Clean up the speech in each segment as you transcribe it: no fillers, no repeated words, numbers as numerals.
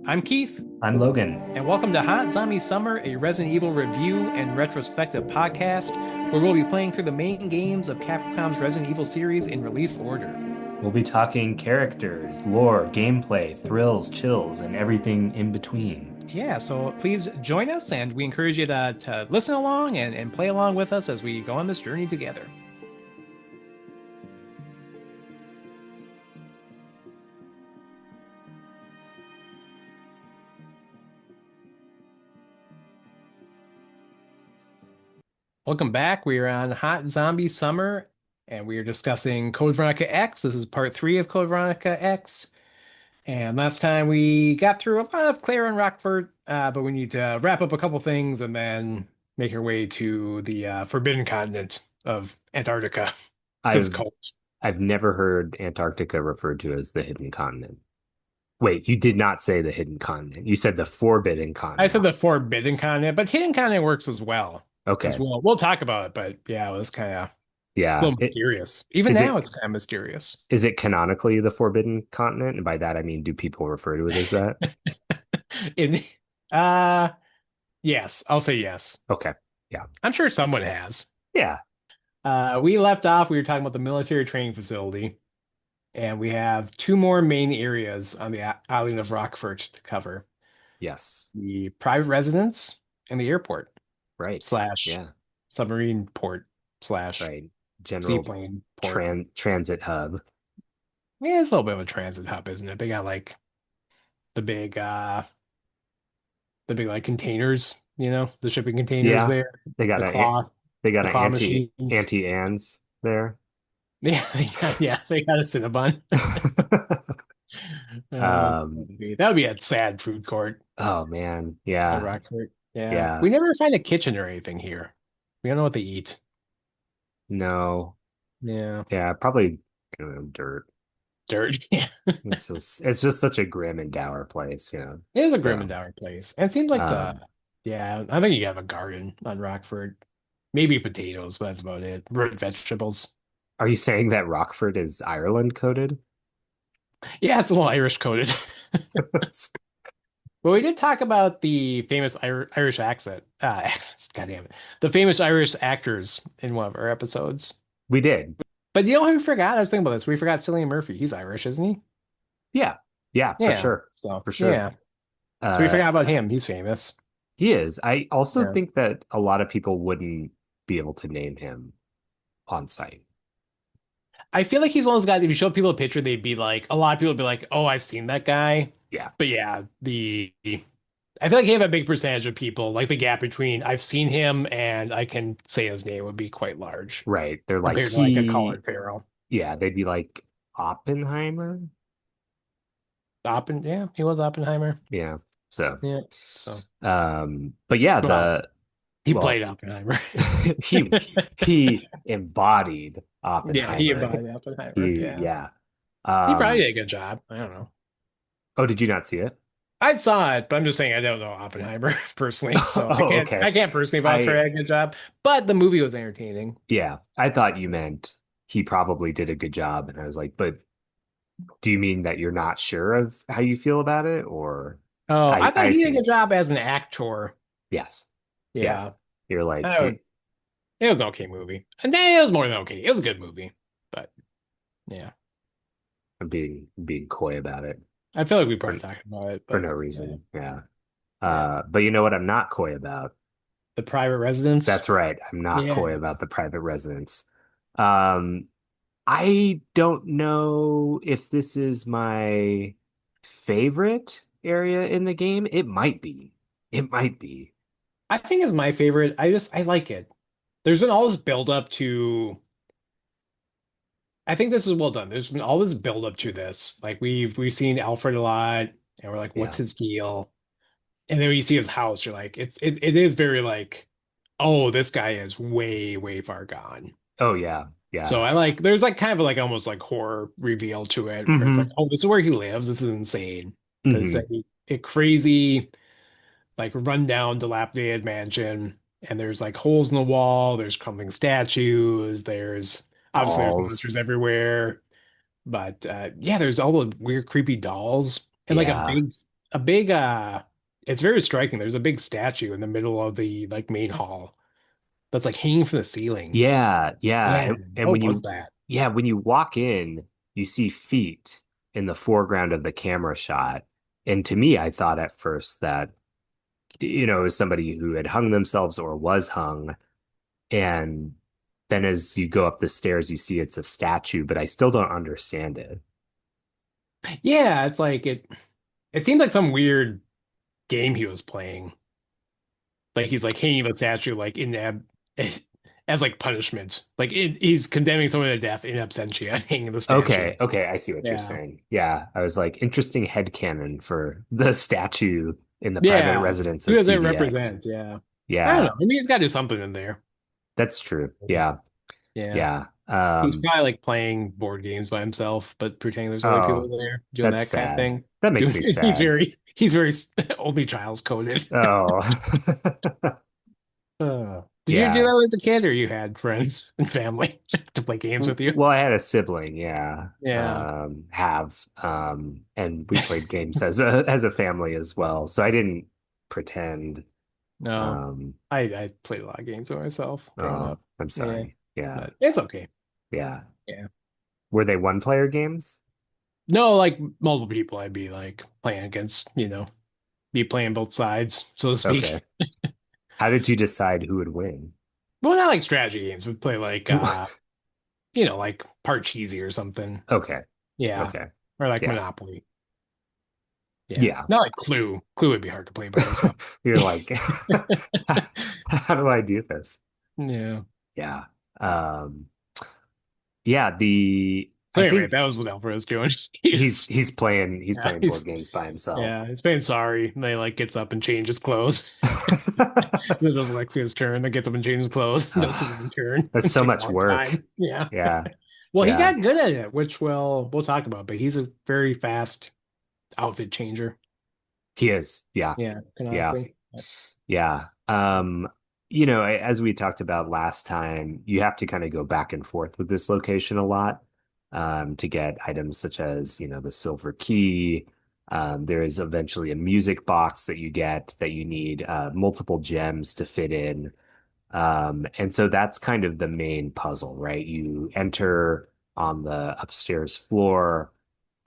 I'm Keith, I'm Logan. and welcome to Hot Zombie Summer, a Resident Evil review and retrospective podcast where we'll be playing through the main games of Capcom's Resident Evil series in release order. We'll be talking characters, lore, gameplay, thrills, chills, and everything in between. Yeah, so please join us, and we encourage you to listen along and play along with us as we go on this journey together. Welcome back. We are on Hot Zombie Summer, and we are discussing Code Veronica X. This is part three of Code Veronica X. And last time we got through a lot of Claire and Rockford, but we need to wrap up a couple things and then make our way to the forbidden continent of Antarctica. It's I've cold. I've never heard Antarctica referred to as the hidden continent. Wait, you did not say the hidden continent. You said the forbidden I said continent. the forbidden continent, but hidden continent works as well. Because Okay. we'll talk about it, but yeah, it was kind of a Yeah. little mysterious. Even Is now, it it's kind of mysterious. is it canonically the forbidden continent? And by that I mean, do people refer to it as that? In uh yes, I'll say yes. Okay. Yeah. I'm sure someone has. Yeah. We left off, we were talking about the military training facility. And we have two more main areas on the island of Rockford to cover. Yes. The private residence and the airport Right. slash Yeah. submarine port slash Right. General seaplane port. transit hub. Yeah, it's a little bit of a transit hub, isn't it? They got like the big like containers, the shipping containers Yeah. there, They got the a claw, they got the an claw machines. anti Anne's there. Yeah, they got a Cinnabon. Um, That would be a sad food court. oh man, In yeah, Rockford. Yeah. yeah, We never find a kitchen or anything here. We don't know what they eat. no, Yeah. yeah, probably dirt. Dirt. Yeah. It's just such a grim and dour place, It is a grim and So, dour place. And it seems like um, yeah, I think you have a garden on Rockford. Maybe potatoes, but that's about it. Root vegetables. are you saying that Rockford is Ireland coded? Yeah, it's a little Irish coded. But we did talk about the famous Irish accents. God damn it. The famous Irish actors in one of our episodes. We did. But you know who we forgot? I was thinking about this. We forgot Cillian Murphy. He's Irish, isn't he? Yeah, yeah, for Yeah. sure, So, for sure. yeah. So we Uh, forgot about him. He's famous. he is. I also Yeah. think that a lot of people wouldn't be able to name him on site. I feel like he's one of those guys, if you show people a picture, they'd be like, a lot of people would be like, oh, I've seen that guy. Yeah, But yeah, I feel like he have a big percentage of people, like the gap between I've seen him and I can say his name would be quite large right. They're like compared to like a Colin Farrell. yeah, they'd be like Oppenheimer. Yeah, he was Oppenheimer. Yeah. So, Yeah. So, but yeah, well, he well, played Oppenheimer. he he embodied Yeah, he Oppenheimer. embodied Oppenheimer. Yeah. Yeah. He probably Um, did a good job. I don't know. oh, did you not see it? I saw it, but I'm just saying I don't know Oppenheimer personally, so I Oh, can't okay. I can't personally vouch for I a good job. But the movie was entertaining. yeah, I thought you meant he probably did a good job, and I was like, but do you mean that you're not sure of how you feel about it, or Oh, I thought I he did a see. good job as an actor. Yes. Yeah. Yeah, You're like, I would, it was an okay movie. And it was more than okay. It was a good movie. But yeah, I'm being coy about it I feel like we for probably talked about it. for But no yeah, reason. Yeah. yeah. But you know what I'm not coy about? The private residence. That's right. I'm not Yeah, coy about the private residence. Um, I don't know if this is my favorite area in the game. It might be. It might be. I think it's my favorite. I like it. There's been all this build up to. I think this is well done. There's been all this build up to this. Like we've seen Alfred a lot, and we're like, what's Yeah. his deal? And then when you see his house, you're like, it is very like, oh, this guy is way, way far gone. Oh yeah. So Yeah. I like there's like kind of like almost like horror reveal to it where it's like, Hmm. oh, this is where he lives. This is insane. Because Hmm. it's like a crazy, like rundown, dilapidated mansion, and there's like holes in the wall, there's crumbling statues, there's obviously there's monsters Dolls. everywhere. But yeah, there's all the weird, creepy dolls and like Yeah. a big it's very striking. There's a big statue in the middle of the like main hall that's like hanging from the ceiling. Yeah, yeah. Yeah. And What was that? when you walk in, you see feet in the foreground of the camera shot. And to me, I thought at first that, it was somebody who had hung themselves or was hung. And then as you go up the stairs, you see it's a statue, but I still don't understand it. Yeah, it's like it seemed like some weird game he was playing. Like he's like hanging the statue like in ab as like punishment. Like he's condemning someone to death in absentia, hanging the statue. Okay, okay, I see what you're Yeah. saying. Yeah, I was like, interesting headcanon for the statue in the private Yeah. residence Who of does it CVX. represent? Yeah. I don't know. Yeah, I mean, he's got to do something in there. that's true. Yeah, Yeah. yeah. He's probably like playing board games by himself, but pretending there's other people Oh, there doing that's that kind of sad. thing. That makes Doing me sad. he's very only child's coded. Oh, Did you do yeah. that as a kid, or you had friends and family to play games with you? Well, I had a sibling, yeah. Yeah. And we played games as a family as well. So I didn't pretend. No. Um, I played a lot of games with myself growing oh, up. I'm Yeah. sorry. Yeah, But it's okay. yeah. Yeah. Were they one player games? No, like multiple people I'd be like playing against, be playing both sides, so to speak. Okay. How did you decide who would win? Well, not like strategy games. We'd play like like Parcheesi or something. Okay. Yeah. Okay. Or like Yeah. Monopoly. Yeah. Yeah. Not like Clue. Clue would be hard to play by yourself. You're like, how do I do this? Yeah. Yeah. Um, yeah, the So I anyway, think that was what Alfred was doing. he's Yeah, playing board games by himself. he's playing sorry. And they like gets up and changes clothes. Then does Alexia's turn, then gets up and changes clothes, does his own turn. That's It so takes a much long work. time. Yeah. Yeah. Well, he Yeah. got good at it, which we'll talk about, but he's a very fast outfit changer. He is. Yeah. Yeah, Yeah. canonically. Yeah. As we talked about last time, you have to kind of go back and forth with this location a lot to get items such as, the silver key. There is eventually a music box that you get that you need multiple gems to fit in. And so that's kind of the main puzzle, right? You enter on the upstairs floor,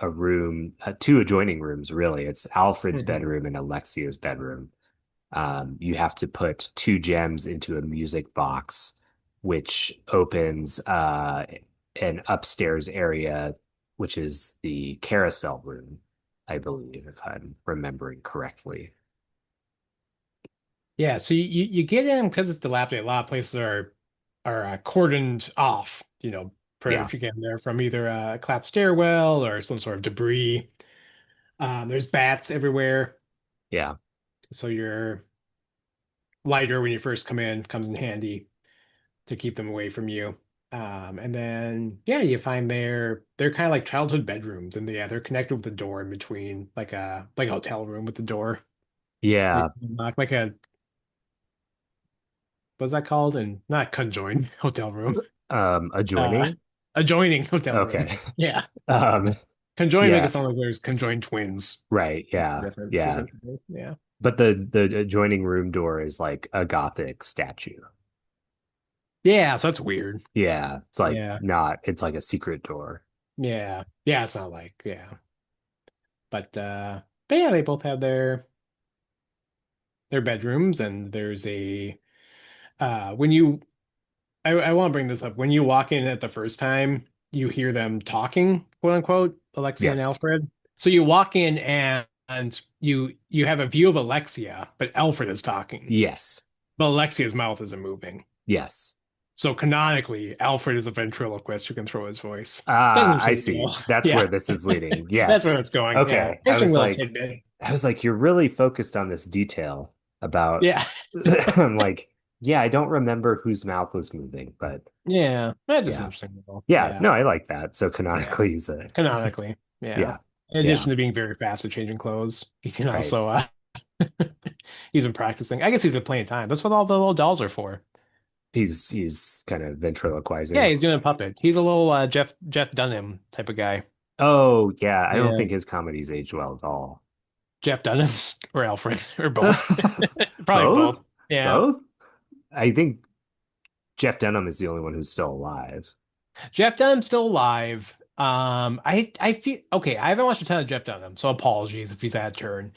a room, two adjoining rooms, really. It's Alfred's Mhm. bedroom and Alexia's bedroom. You have to put two gems into a music box, which opens an upstairs area, which is the carousel room, I believe, if I'm remembering correctly. Yeah, so you get in because it's dilapidated. A lot of places are cordoned off, Yeah, prevent you getting there from either a collapsed stairwell or some sort of debris. There's bats everywhere, yeah, so your lighter when you first come in comes in handy to keep them away from you. And then yeah, you find they're kind of like childhood bedrooms, and they're connected with a door in between, like a hotel room with the door. They yeah. lock like a what's that called? And not conjoined hotel room. Uh, Adjoining. adjoining hotel room. Okay. Yeah. Um, Conjoined make it yeah, sound like there's conjoined twins. right. Yeah, Different, yeah. different. Yeah. But the adjoining room door is like a Gothic statue. Yeah, so that's weird. Yeah, it's like Yeah. not, it's like a secret door. Yeah. Yeah, it's not like, yeah. But yeah, they both have their bedrooms, and there's a when you I want to bring this up. When you walk in at the first time, you hear them talking, quote unquote, Alexia and Yes. Alfred. So you walk in and you have a view of Alexia, but Alfred is talking. Yes. But Alexia's mouth isn't moving. Yes. So canonically, Alfred is a ventriloquist who can throw his voice. Ah, Doesn't I say see. well. That's where Yeah. this is leading. That's where Yes. it's going. Yeah. Okay. Interesting little tidbit. I was like, you're really focused on this detail about Yeah. I'm like, yeah, I don't remember whose mouth was moving, but Yeah. That's just yeah. interesting. Little. Yeah, Yeah. no, I like that. So Yeah. canonically he's a Canonically. Yeah. yeah. In Yeah. addition to being very fast at changing clothes, he can Right. also he's been practicing. I guess he's been playing time. That's what all the little dolls are for. He's kind of Yeah, ventriloquizing. he's doing a puppet. He's a little Jeff Dunham type of guy. Oh, yeah, I don't Yeah. think his comedy's aged well at all. Jeff Dunham's or Alfred or both. Probably Both? both. Yeah. Both? I think Jeff Dunham is the only one who's still alive. Jeff Dunham's still alive. I feel okay. I haven't watched a ton of Jeff Dunham, so apologies if he's had a turn.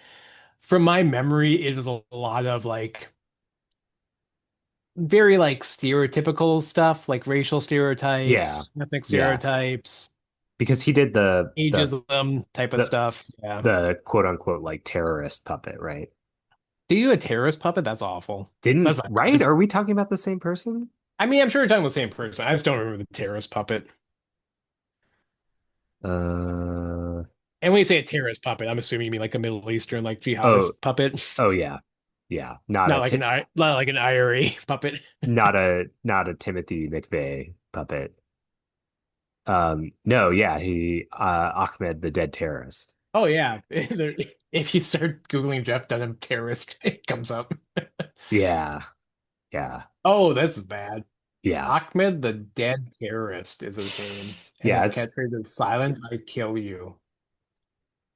From my memory, it is a lot of like very like stereotypical stuff, like racial Yeah, stereotypes, ethnic yeah. stereotypes, Because he did ageism type of the stuff. Yeah. the quote unquote like terrorist puppet, right? Do you do a terrorist puppet? That's awful. That's Didn't not right? good. Are we talking about the same person? I mean, I'm sure you're talking about the same person. I just don't remember the terrorist puppet. Uh And when you say a terrorist puppet, I'm assuming you mean like a Middle Eastern, like oh, jihadist puppet, oh yeah. Yeah. not like an IRA puppet. Not a Timothy McVeigh puppet. No, yeah, he Ahmed the dead terrorist. Oh yeah, if you start Googling Jeff Dunham terrorist, it comes up. Yeah. Yeah. Oh, that's bad. Yeah. Ahmed the Dead Terrorist is his name, and Yeah, his it's catchphrase is "Silence, I kill you."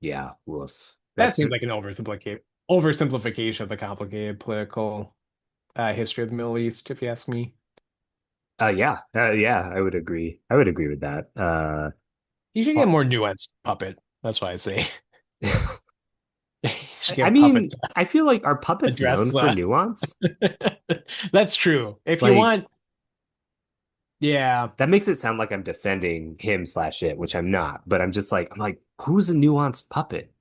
yeah, woof. That That's seems like an oversimplification of the complicated political history of the Middle East, if you ask me. yeah. Yeah, I would agree. I would agree with that. You should get Well, more nuanced puppet. That's why I say you should I get puppet mean, to I feel like our puppets known address for the. nuance. That's true. If you Like want, yeah, that makes it sound like I'm defending him slash it, which I'm not. But I'm like, who's a nuanced puppet?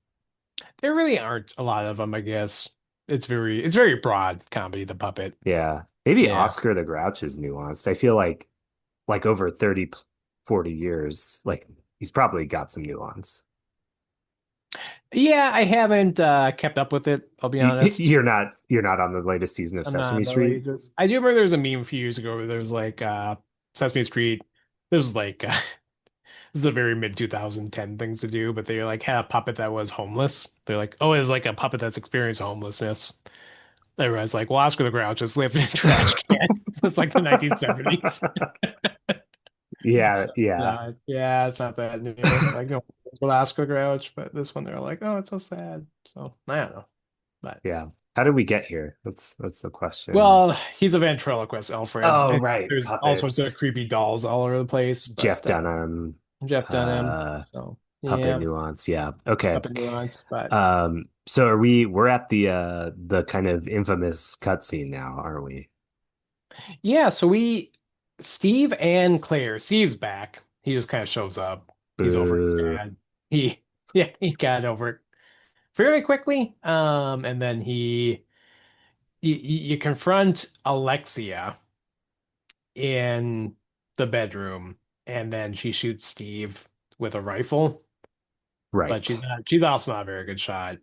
there really aren't a lot of them, I guess. It's very broad comedy, the puppet. Yeah. Maybe Yeah. Oscar the Grouch is nuanced. I feel like over 30, 40 years, like he's probably got some nuance. Yeah, I haven't kept up with it, I'll be honest. You're not on the latest season of I'm not Sesame the Street. latest. I do remember there was a meme a few years ago where there was like Sesame Street. This is like this is a very mid 2010 things to do, but they like had a puppet that was homeless. They're like, oh, it's like a puppet that's experienced homelessness. Everyone's like, well, Oscar the Grouch just lived in a trash can. So it's like the 1970s. Yeah, So yeah, yeah, it's not that new. Like no with Oscar the Grouch, but this one they're like, oh, it's so sad. So I don't know. But yeah. How did we get here? That's the question. well, he's a ventriloquist, Alfred. Oh, And right. there's all sorts of Puppets. creepy dolls all over the place, but Jeff Dunham, Jeff Dunham. uh, So puppet yeah, nuance. Yeah. Okay. up in nuance. But So we're at the kind of infamous cutscene now, aren't we? yeah, so Steve and Claire, Steve's back. He just kind of shows up. He's over his Boo. dad. He yeah, he got over it fairly quickly. And then you confront Alexia in the bedroom, and then she shoots Steve with a rifle, but Right. she's also not a very good shot.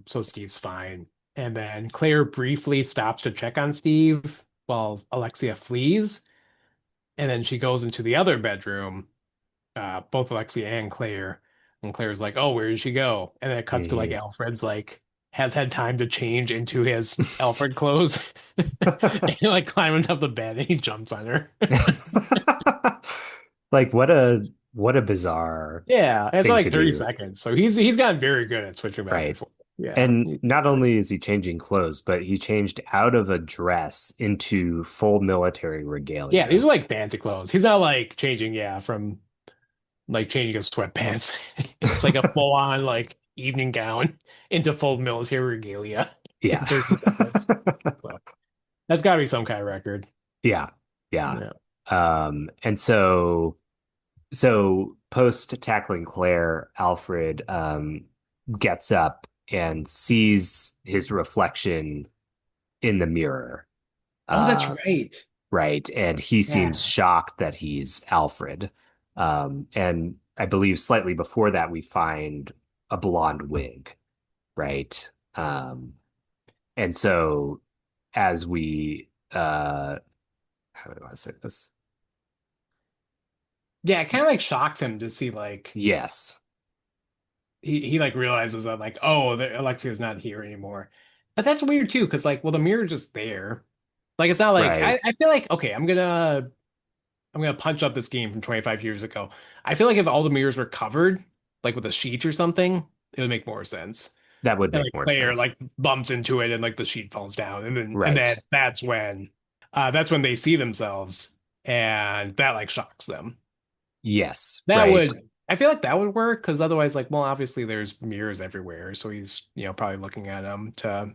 So Steve's fine. And then Claire briefly stops to check on Steve while Alexia flees. And then she goes into the other bedroom, both Alexia and Claire. And Claire's like, oh, where did she go? And then it cuts to like Mhm. Alfred's like has had time to change into his Alfred clothes and like climbing up the bed and he jumps on her. Like what a bizarre Yeah, it's thing to like 30 do. seconds. So he's gotten very good at switching back and Right. forth. Yeah. And not only is he changing clothes, but he changed out of a dress into full military Yeah, these regalia. are like fancy clothes. He's not like changing, yeah, from like changing his sweatpants. It's like a full-on like evening gown into full military regalia Yeah. in 30 seconds. So that's gotta be some kind of record. Yeah. Yeah. Yeah. And so post tackling Claire, Alfred gets up and sees his reflection in the mirror. Oh, that's Uh, right. right. And he seems Yeah. shocked that he's Alfred. And I believe slightly before that, we find a blonde wig, right? And so as we, how do I want to say this? Yeah, it kind of like shocks him to see like Yes, he like realizes that like, oh, Alexia's not here anymore. But that's weird too, because like, well, the mirror's just there. Like it's not like right. I feel like okay, I'm gonna punch up this game from 25 years ago. I feel like if all the mirrors were covered, like with a sheet or something, it would make more sense. That would And make like more Claire sense. like bumps into it and like the sheet falls down. And then Right. that's when they see themselves and that like shocks them. Yes, That right. would I feel like that would work because otherwise like well obviously there's mirrors everywhere. So he's probably looking at them to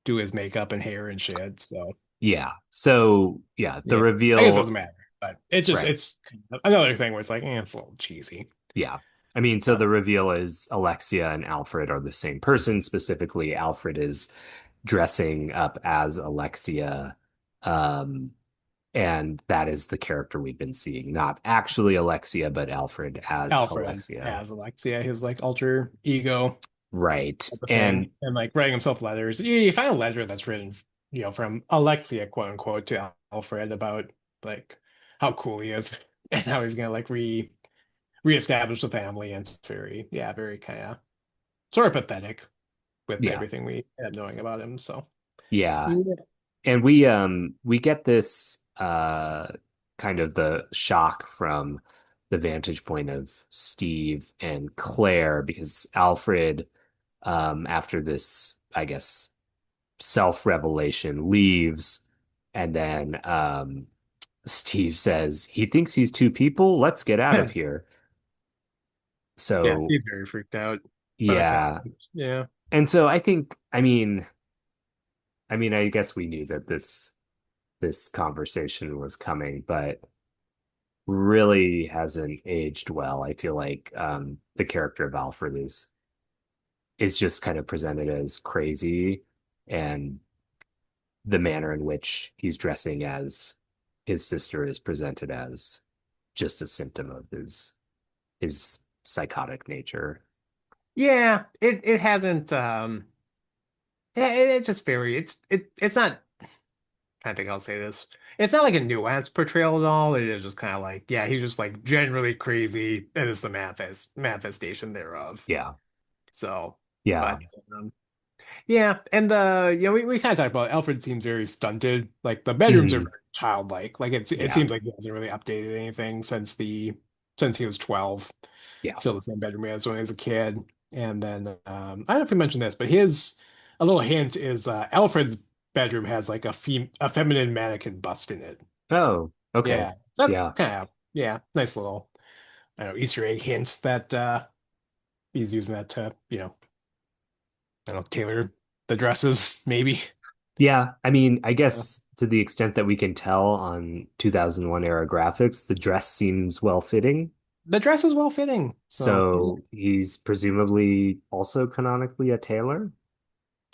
do his makeup and hair and shit. So Yeah. So, yeah, the yeah. I guess it doesn't reveal, matter. But it's just right. it's another thing where it's like, it's a little cheesy. Yeah. I mean, so But the reveal is Alexia and Alfred are the same person. Specifically, Alfred is dressing up as Alexia. Um, and that is the character we've been seeing, not actually Alexia, but Alfred as Alfred Alexia. as Alexia, his like alter ego Right. type of thing, And and like writing himself letters. You find a letter that's written, from Alexia, quote unquote, to Alfred about like how cool he is and how he's gonna like reestablish the family. And it's very, yeah, very kind of sort of pathetic with yeah, everything we end up knowing about him. So yeah. yeah, And we get this kind of the shock from the vantage point of Steve and Claire because Alfred after this, I guess, self-revelation leaves and then Steve says he thinks he's two people. Let's get out of here. yeah, So, he's very freaked out by the yeah. concept. Yeah. And so I think I mean I guess we knew that this conversation was coming, but really hasn't aged well. I feel like the character of Alfred is just kind of presented as crazy, and the manner in which he's dressing as his sister is presented as just a symptom of his psychotic nature. Yeah, it hasn't yeah, it's just very it's not I think I'll say this. It's not like a nuanced portrayal at all. It is just kind of like, yeah, he's just like generally crazy, and it's the manifestation thereof. Yeah. So, Yeah. but yeah, and we kind of talked about Alfred seems very stunted. Like the bedrooms are Mhm. very childlike. Like it Yeah. seems like he hasn't really updated anything since he was 12. Yeah. Still the same bedroom he has when he was a kid. And then I don't know if we mentioned this, but his a little hint is Alfred's bedroom has like a feminine mannequin bust in it. Oh, okay. Yeah. That's Yeah. kind of yeah, nice little I don't know, Easter egg hint that he's using that to, I don't know, tailor the dresses, maybe. Yeah. I mean, I Uh, guess to the extent that we can tell on 2001 era graphics, the dress seems well fitting. the dress is well fitting. So yeah. So he's presumably also canonically a tailor.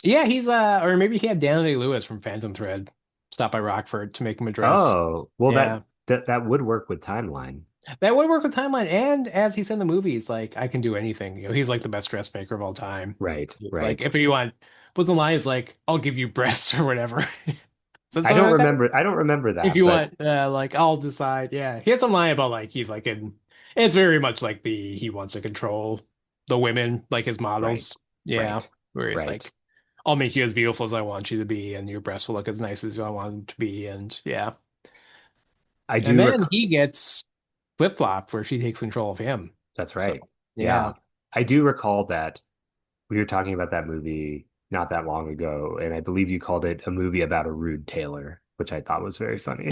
Yeah, he's or maybe he had Daniel Day-Lewis from Phantom Thread stop by Rockford to make him a dress. Oh, well, Yeah. that would work with timeline. That would work with timeline. And as he said in the movies, like I can do anything. He's like the best dressmaker of all time. Right, He's like, right. if you want, was the line is like, I'll give you breasts or whatever. Is that I something don't like that? remember. I don't remember If that, you but want, like, I'll decide. Yeah. He has some line about like he's like in it's very much like he wants to control the women, like his right, models. Yeah. right, Where he's right. like, I'll make you as beautiful as I want you to be, and your breasts will look as nice as I want them to be. And yeah. I And do rec then he gets flip-flopped where she takes control of him. That's So right. yeah. Yeah. I do recall that we were talking about that movie not that long ago, and I believe you called it a movie about a rude tailor, which I thought was very funny.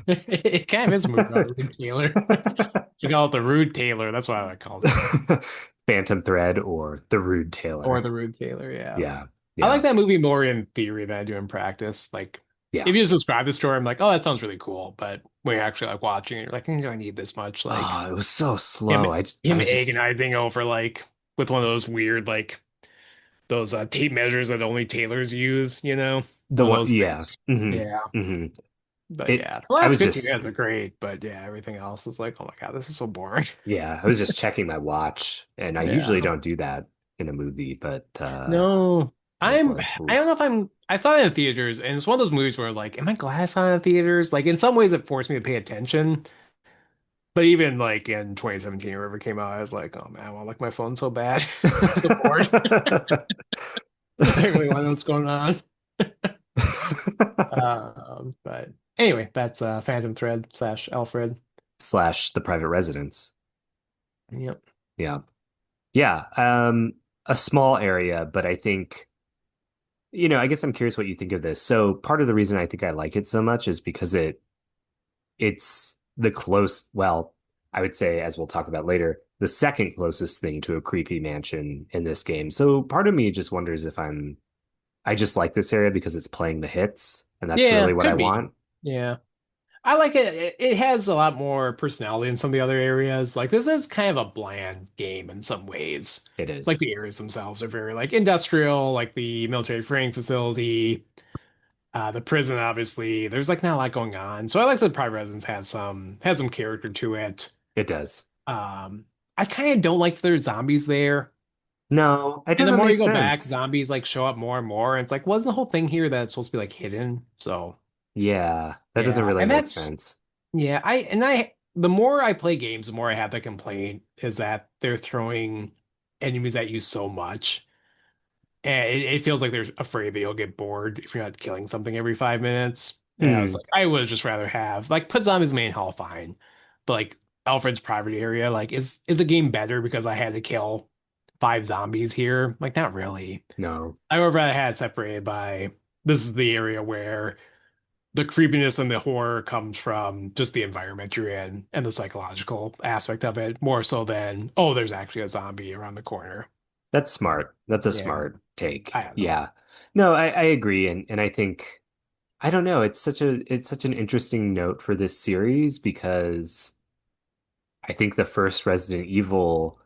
It kind of is a movie about a rude tailor. You call it the Rude Tailor. That's what I called it. Phantom Thread or The Rude Or Tailor. the Rude Tailor, yeah. Yeah. I like Yeah. that movie more in theory than I do in practice. Like, Yeah. if you just describe the story, I'm like, oh, that sounds really cool. But when you're actually like watching it, you're like, do I need this much? Like Oh, it was so him slow. I him was just agonizing over like with one of those weird like those tape measures that only tailors use, the one of one. those Yeah. things. hmm Yeah. hmm But It yeah, the I last was 15 just minutes are great, but yeah, everything else is like, oh my God, this is so boring. Yeah, I was just checking my watch, and I usually Yeah. don't do that in a movie, but No, I was I'm, like, I don't know oof. if I saw it in theaters, and it's one of those movies where like, am I glad I saw it in theaters? Like, in some ways, it forced me to pay attention. But even like in 2017 or whatever it came out, I was like, oh man, I want to look my phone so bad. I'm so bored. I really want to know what's going on. But anyway, that's Phantom Thread slash Alfred. Slash the private residence. Yep. Yeah. Yeah. a small area, but I think, I guess I'm curious what you think of this. So part of the reason I think I like it so much is because it's the well, I would say, as we'll talk about later, the second closest thing to a creepy mansion in this game. So part of me just wonders if I just like this area because it's playing the hits, and that's Yeah, really what I could be. want. Yeah. I like it. It has a lot more personality in some of the other areas. Like this is kind of a bland game in some ways. It Like is. the areas themselves are very like industrial, like the military training facility, the prison, obviously. There's like not a lot going on. So I like that the private residence has some character to it. It does. Um, I kind of don't like that there's zombies there. No, it And the doesn't more make you go back, sense. zombies like show up more and more. And it's like, wasn't the whole thing here that it's supposed to be like hidden? So Yeah, that doesn't yeah, really and make that's sense. yeah. I the more I play games, the more I have the complaint is that they're throwing enemies at you so much, and it feels like they're afraid that you'll get bored if you're not killing something every 5 minutes. And I was Hmm. like, I would just rather have like put zombies main hall fine, but like Alfred's private area, like is the game better because I had to kill 5 zombies here? Like not really. No. I would rather had it separated by this is the area where the creepiness and the horror comes from just the environment you're in and the psychological aspect of it, more so than, oh, there's actually a zombie around the corner. That's smart. That's a Yeah, smart I take. don't know. Yeah. No, I agree, and I think I don't know, it's such an interesting note for this series because I think the first Resident Evil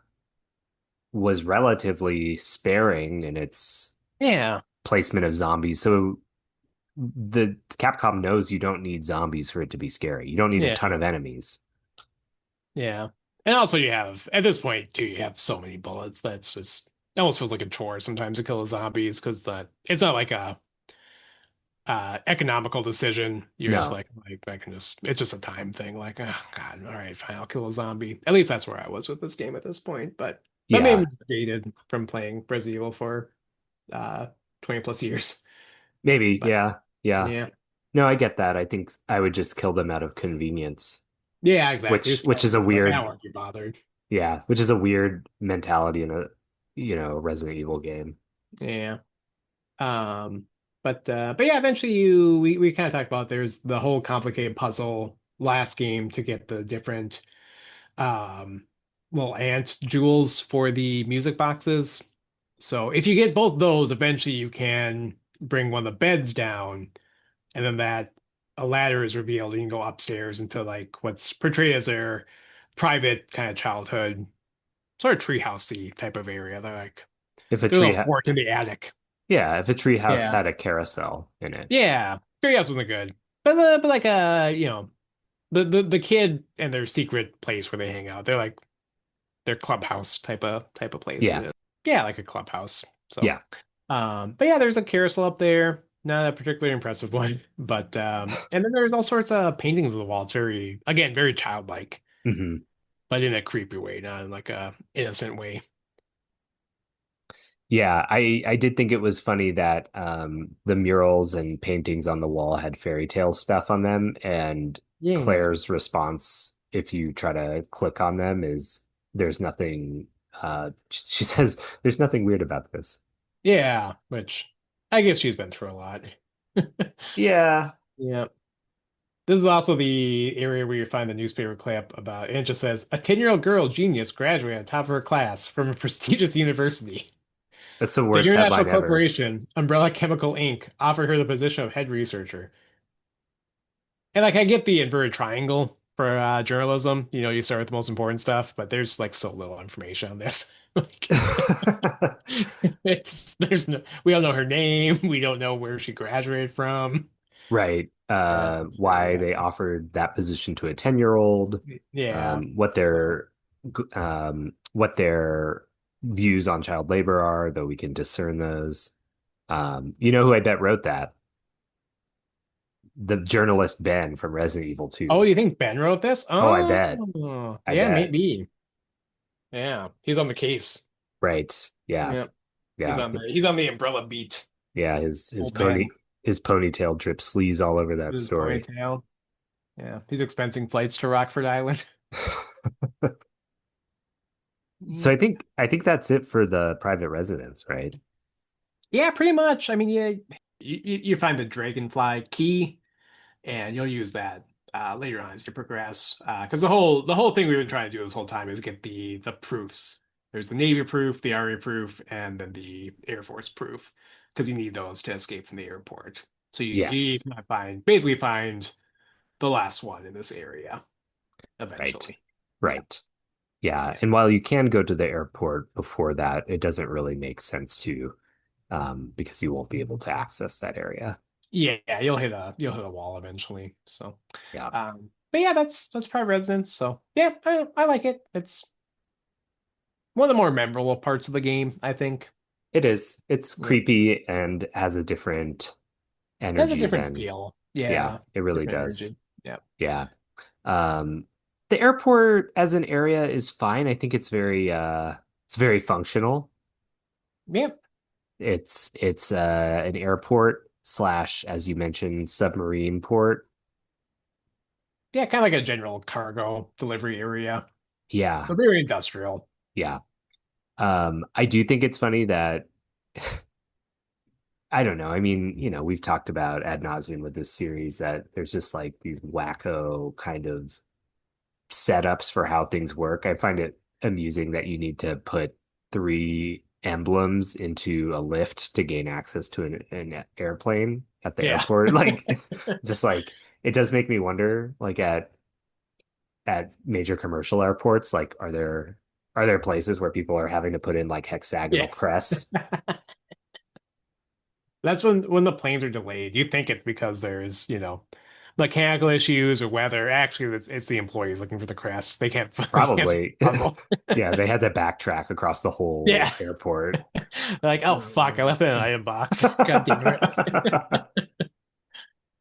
was relatively sparing in its Yeah, placement of zombies. So the Capcom knows you don't need zombies for it to be scary. You don't need a yeah, ton of enemies. yeah. And also you have, at this point too, you have so many bullets that's just, it almost feels like a chore sometimes to kill the zombies because it's not like a economical decision. You're just No. like I can just it's just a time thing. Like, oh God, all right, fine, I'll kill a zombie. At least that's where I was with this game at this point. But maybe Yeah. I'm jaded from playing Resident Evil for uh 20 plus years. Maybe. But Yeah. Yeah. yeah. No, I get that. I think I would just kill them out of convenience, Yeah, exactly. Just which kill is them. a It's like I don't weird, want to be bothered. yeah, which is a weird mentality in a, Resident Evil game. Yeah. Um but yeah, eventually we kind of talked about there's the whole complicated puzzle last game to get the different um little ant jewels for the music boxes. So if you get both those, eventually you can bring one of the beds down, and then that a ladder is revealed, and you can go upstairs into like what's portrayed as their private kind of childhood, sort of treehousey type of area. They're like If a their tree little ha fort in the attic. Yeah, if a tree house Yeah, had a carousel in it. yeah. Treehouse wasn't good, but like the kid and their secret place where they hang out. They're like their clubhouse type of place it Yeah. is. Yeah, like a clubhouse. So, Yeah. but yeah, there's a carousel up there. Not a particularly impressive one, but and then there's all sorts of paintings on the wall. It's very, again, very childlike, Hmm. but in a creepy way, not in like a innocent way. Yeah, I did think it was funny that the murals and paintings on the wall had fairy tale stuff on them, and Yeah, Claire's response, if you try to click on them, is there's nothing she says there's nothing weird about this. yeah, which I guess she's been through a lot. Yeah. Yeah. This is also the area where you find the newspaper clip about, and it just says, a 10-year-old girl genius graduated on top of her class from a prestigious university. That's the The worst international headline ever. corporation, Umbrella Chemical Inc., offered her the position of head researcher. And like, I get the inverted triangle for journalism. You start with the most important stuff, but there's like so little information on this. Like, we don't know her name. We don't know where she graduated from. Right. Yeah, it's very, Why they offered that position to a 10-year-old, yeah. So, what their views on child labor are, though we can discern those. You know who I bet wrote that? The journalist Ben from Resident Evil oh, 2. you think Ben wrote this? Oh, Oh, I yeah, bet. maybe. Yeah, he's on the case. Right. Yeah. Yeah, he's Yeah. on the umbrella beat. Yeah. His Old Ben his ponytail drips sleaze all over that with his story. ponytail. Yeah, he's expensing flights to Rockford Island. So I think that's it for the private residence, right? Yeah, pretty much. I mean, yeah, you find the dragonfly key, and you'll use that later on as you progress. Because the whole thing we've been trying to do this whole time is get the proofs. There's the Navy proof, the Army proof, and then the Air Force proof, because you need those to escape from the airport. So you Yes, can basically find the last one in this area right. eventually. Yeah, Right. Yeah. yeah, And while you can go to the airport before that, it doesn't really make sense to because you won't be able to access that area. yeah. You'll hit a wall eventually. So, Yeah, but yeah, that's private residence. So yeah, I like it. It's one of the more memorable parts of the game, I think. it is. It's Yeah. creepy and has a different It has a energy different than, feel. yeah, Yeah. it really Different does. energy. Yeah. Yeah. Um, the airport as an area is fine. I think it's very functional. Yeah. It's an airport slash, as you mentioned, submarine port. Yeah, kind of like a general cargo delivery area. Yeah, So very industrial. yeah. I do think it's funny that I don't know. I mean, we've talked about ad nauseum with this series that there's just like these wacko kind of setups for how things work. I find it amusing that you need to put three emblems into a lift to gain access to an airplane at the Yeah. airport. Like, just like it does make me wonder, like at major commercial airports, like are there places where people are having to put in like hexagonal Yeah. crests? That's when the planes are delayed. You think it's because there's, mechanical issues or weather. Actually, it's the employees looking for the crest. They can't they can't solve Probably. the puzzle. Yeah, they had to backtrack across the Yeah. whole airport. They're like, oh fuck, I left it in an item box. God damn it.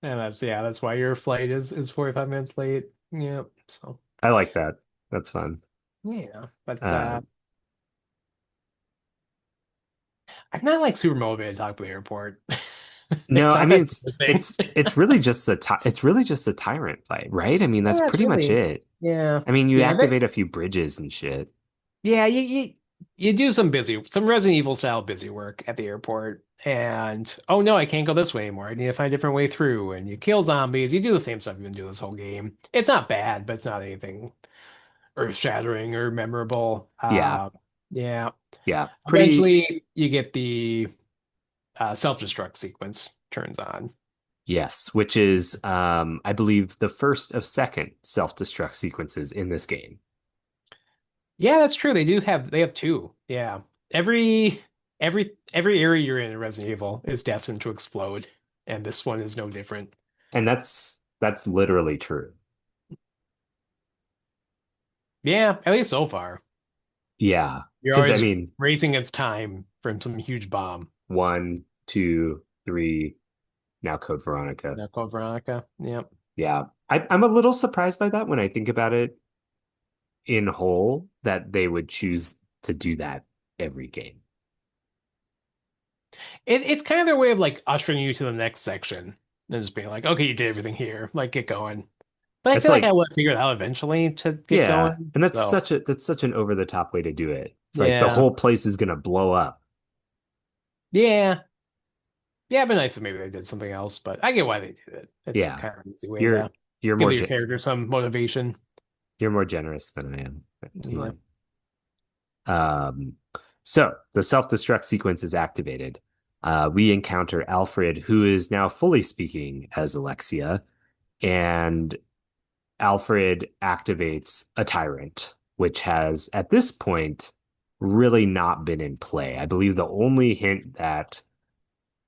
And that's why your flight is 45 minutes late. Yeah. So I like that. That's fun. yeah. But Uh, I'm not like super motivated to talk about the airport. no, It's I not mean that it's interesting. it's it's really just it's really just a tyrant fight, right? I mean, that's Yeah, it's pretty much really it. yeah. I mean, you Yeah, activate a few bridges and shit. yeah, you do some Resident Evil style busy work at the airport, and oh no, I can't go this way anymore. I need to find a different way through. And you kill zombies. You do the same stuff you've been doing this whole game. It's not bad, but it's not anything earth-shattering or memorable. Yeah. Yeah. Yeah. Pretty Eventually, you get the self-destruct sequence turns on. yes, which is I believe the first of second self-destruct sequences in this game. Yeah, that's true. They have two. Yeah. Every area you're in Resident Evil is destined to explode, and this one is no different. And that's literally true. Yeah, at least so far. Yeah. You're Because I always mean, racing against time from some huge bomb. one, two, three, now Code Veronica. Now Code Veronica. Yep. Yeah. I'm a little surprised by that when I think about it in whole, that they would choose to do that every game. It's kind of their way of like ushering you to the next section and just being like, okay, you did everything here. Like, get going. But I It's feel like I like, would figure it out eventually to get yeah, going. and So that's such an over the top way to do it. It's like the yeah. whole place is gonna blow up. Yeah. Yeah, it'd be nice if maybe they did something else, but I get why they did it. It's Yeah. kind of an easy way You're to you're give more your ge character some motivation. you're more generous than I am. Come Yeah. on. Um, so the self-destruct sequence is activated. We encounter Alfred, who is now fully speaking as Alexia, and Alfred activates a tyrant, which has at this point really not been in play. I believe the only hint that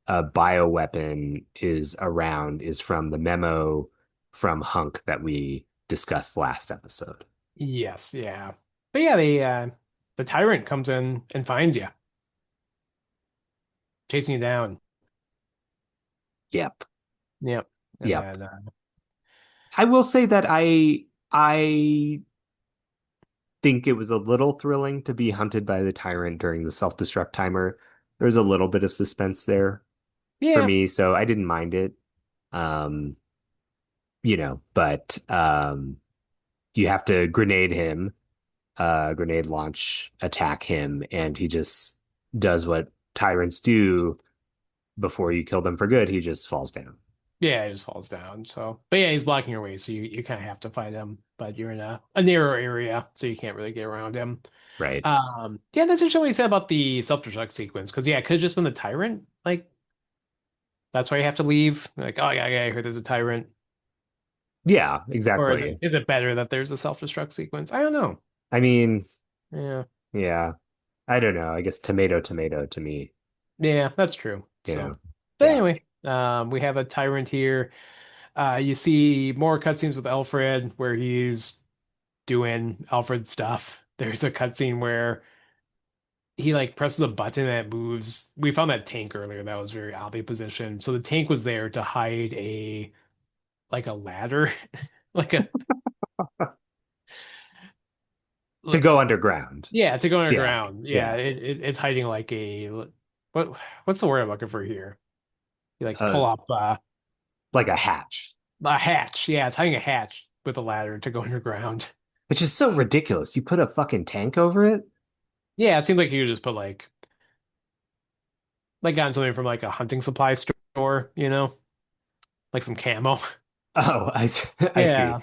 a bioweapon is around is from the memo from Hunk that we discussed last episode. Yes, yeah. But yeah, the tyrant comes in and finds you, chasing you down. Yep. Yep. And Yep. then I will say that I think it was a little thrilling to be hunted by the tyrant during the self-destruct timer. There's a little bit of suspense there for yeah. me, so I didn't mind it. Um, but you have to grenade him grenade launch attack him, and he just does what tyrants do before you kill them for good. He just falls down. Yeah, he just falls down. So, but yeah, he's blocking your way, so you kind of have to fight him. But you're in a narrow area, so you can't really get around him. Right. Yeah, that's interesting what you said about the self-destruct sequence. Because yeah, it could have just been the tyrant. Like that's why you have to leave. Like, oh yeah, I heard there's a tyrant. Yeah, Or is exactly. it better that there's a self-destruct sequence? I don't know. I mean, Yeah, yeah, I don't know. I guess tomato, tomato to me. yeah, that's true. Yeah. So, but Yeah. anyway, we have a tyrant here. You see more cutscenes with Alfred where he's doing Alfred stuff. There's a cutscene where he like presses a button and it moves. We found that tank earlier that was very oddly positioned. So the tank was there to hide a like a ladder, like a To go underground. yeah, to go Yeah. underground. Yeah, Yeah. it's hiding like a what what's the word I'm looking for here? You like Uh, pull up like a hatch, a hatch. Yeah, it's hiding a hatch with a ladder to go underground. which is so ridiculous. You put a fucking tank over it? Yeah, it seems like you could just put like gotten something from like a hunting supply store, like some camo. Oh, I see. Yeah.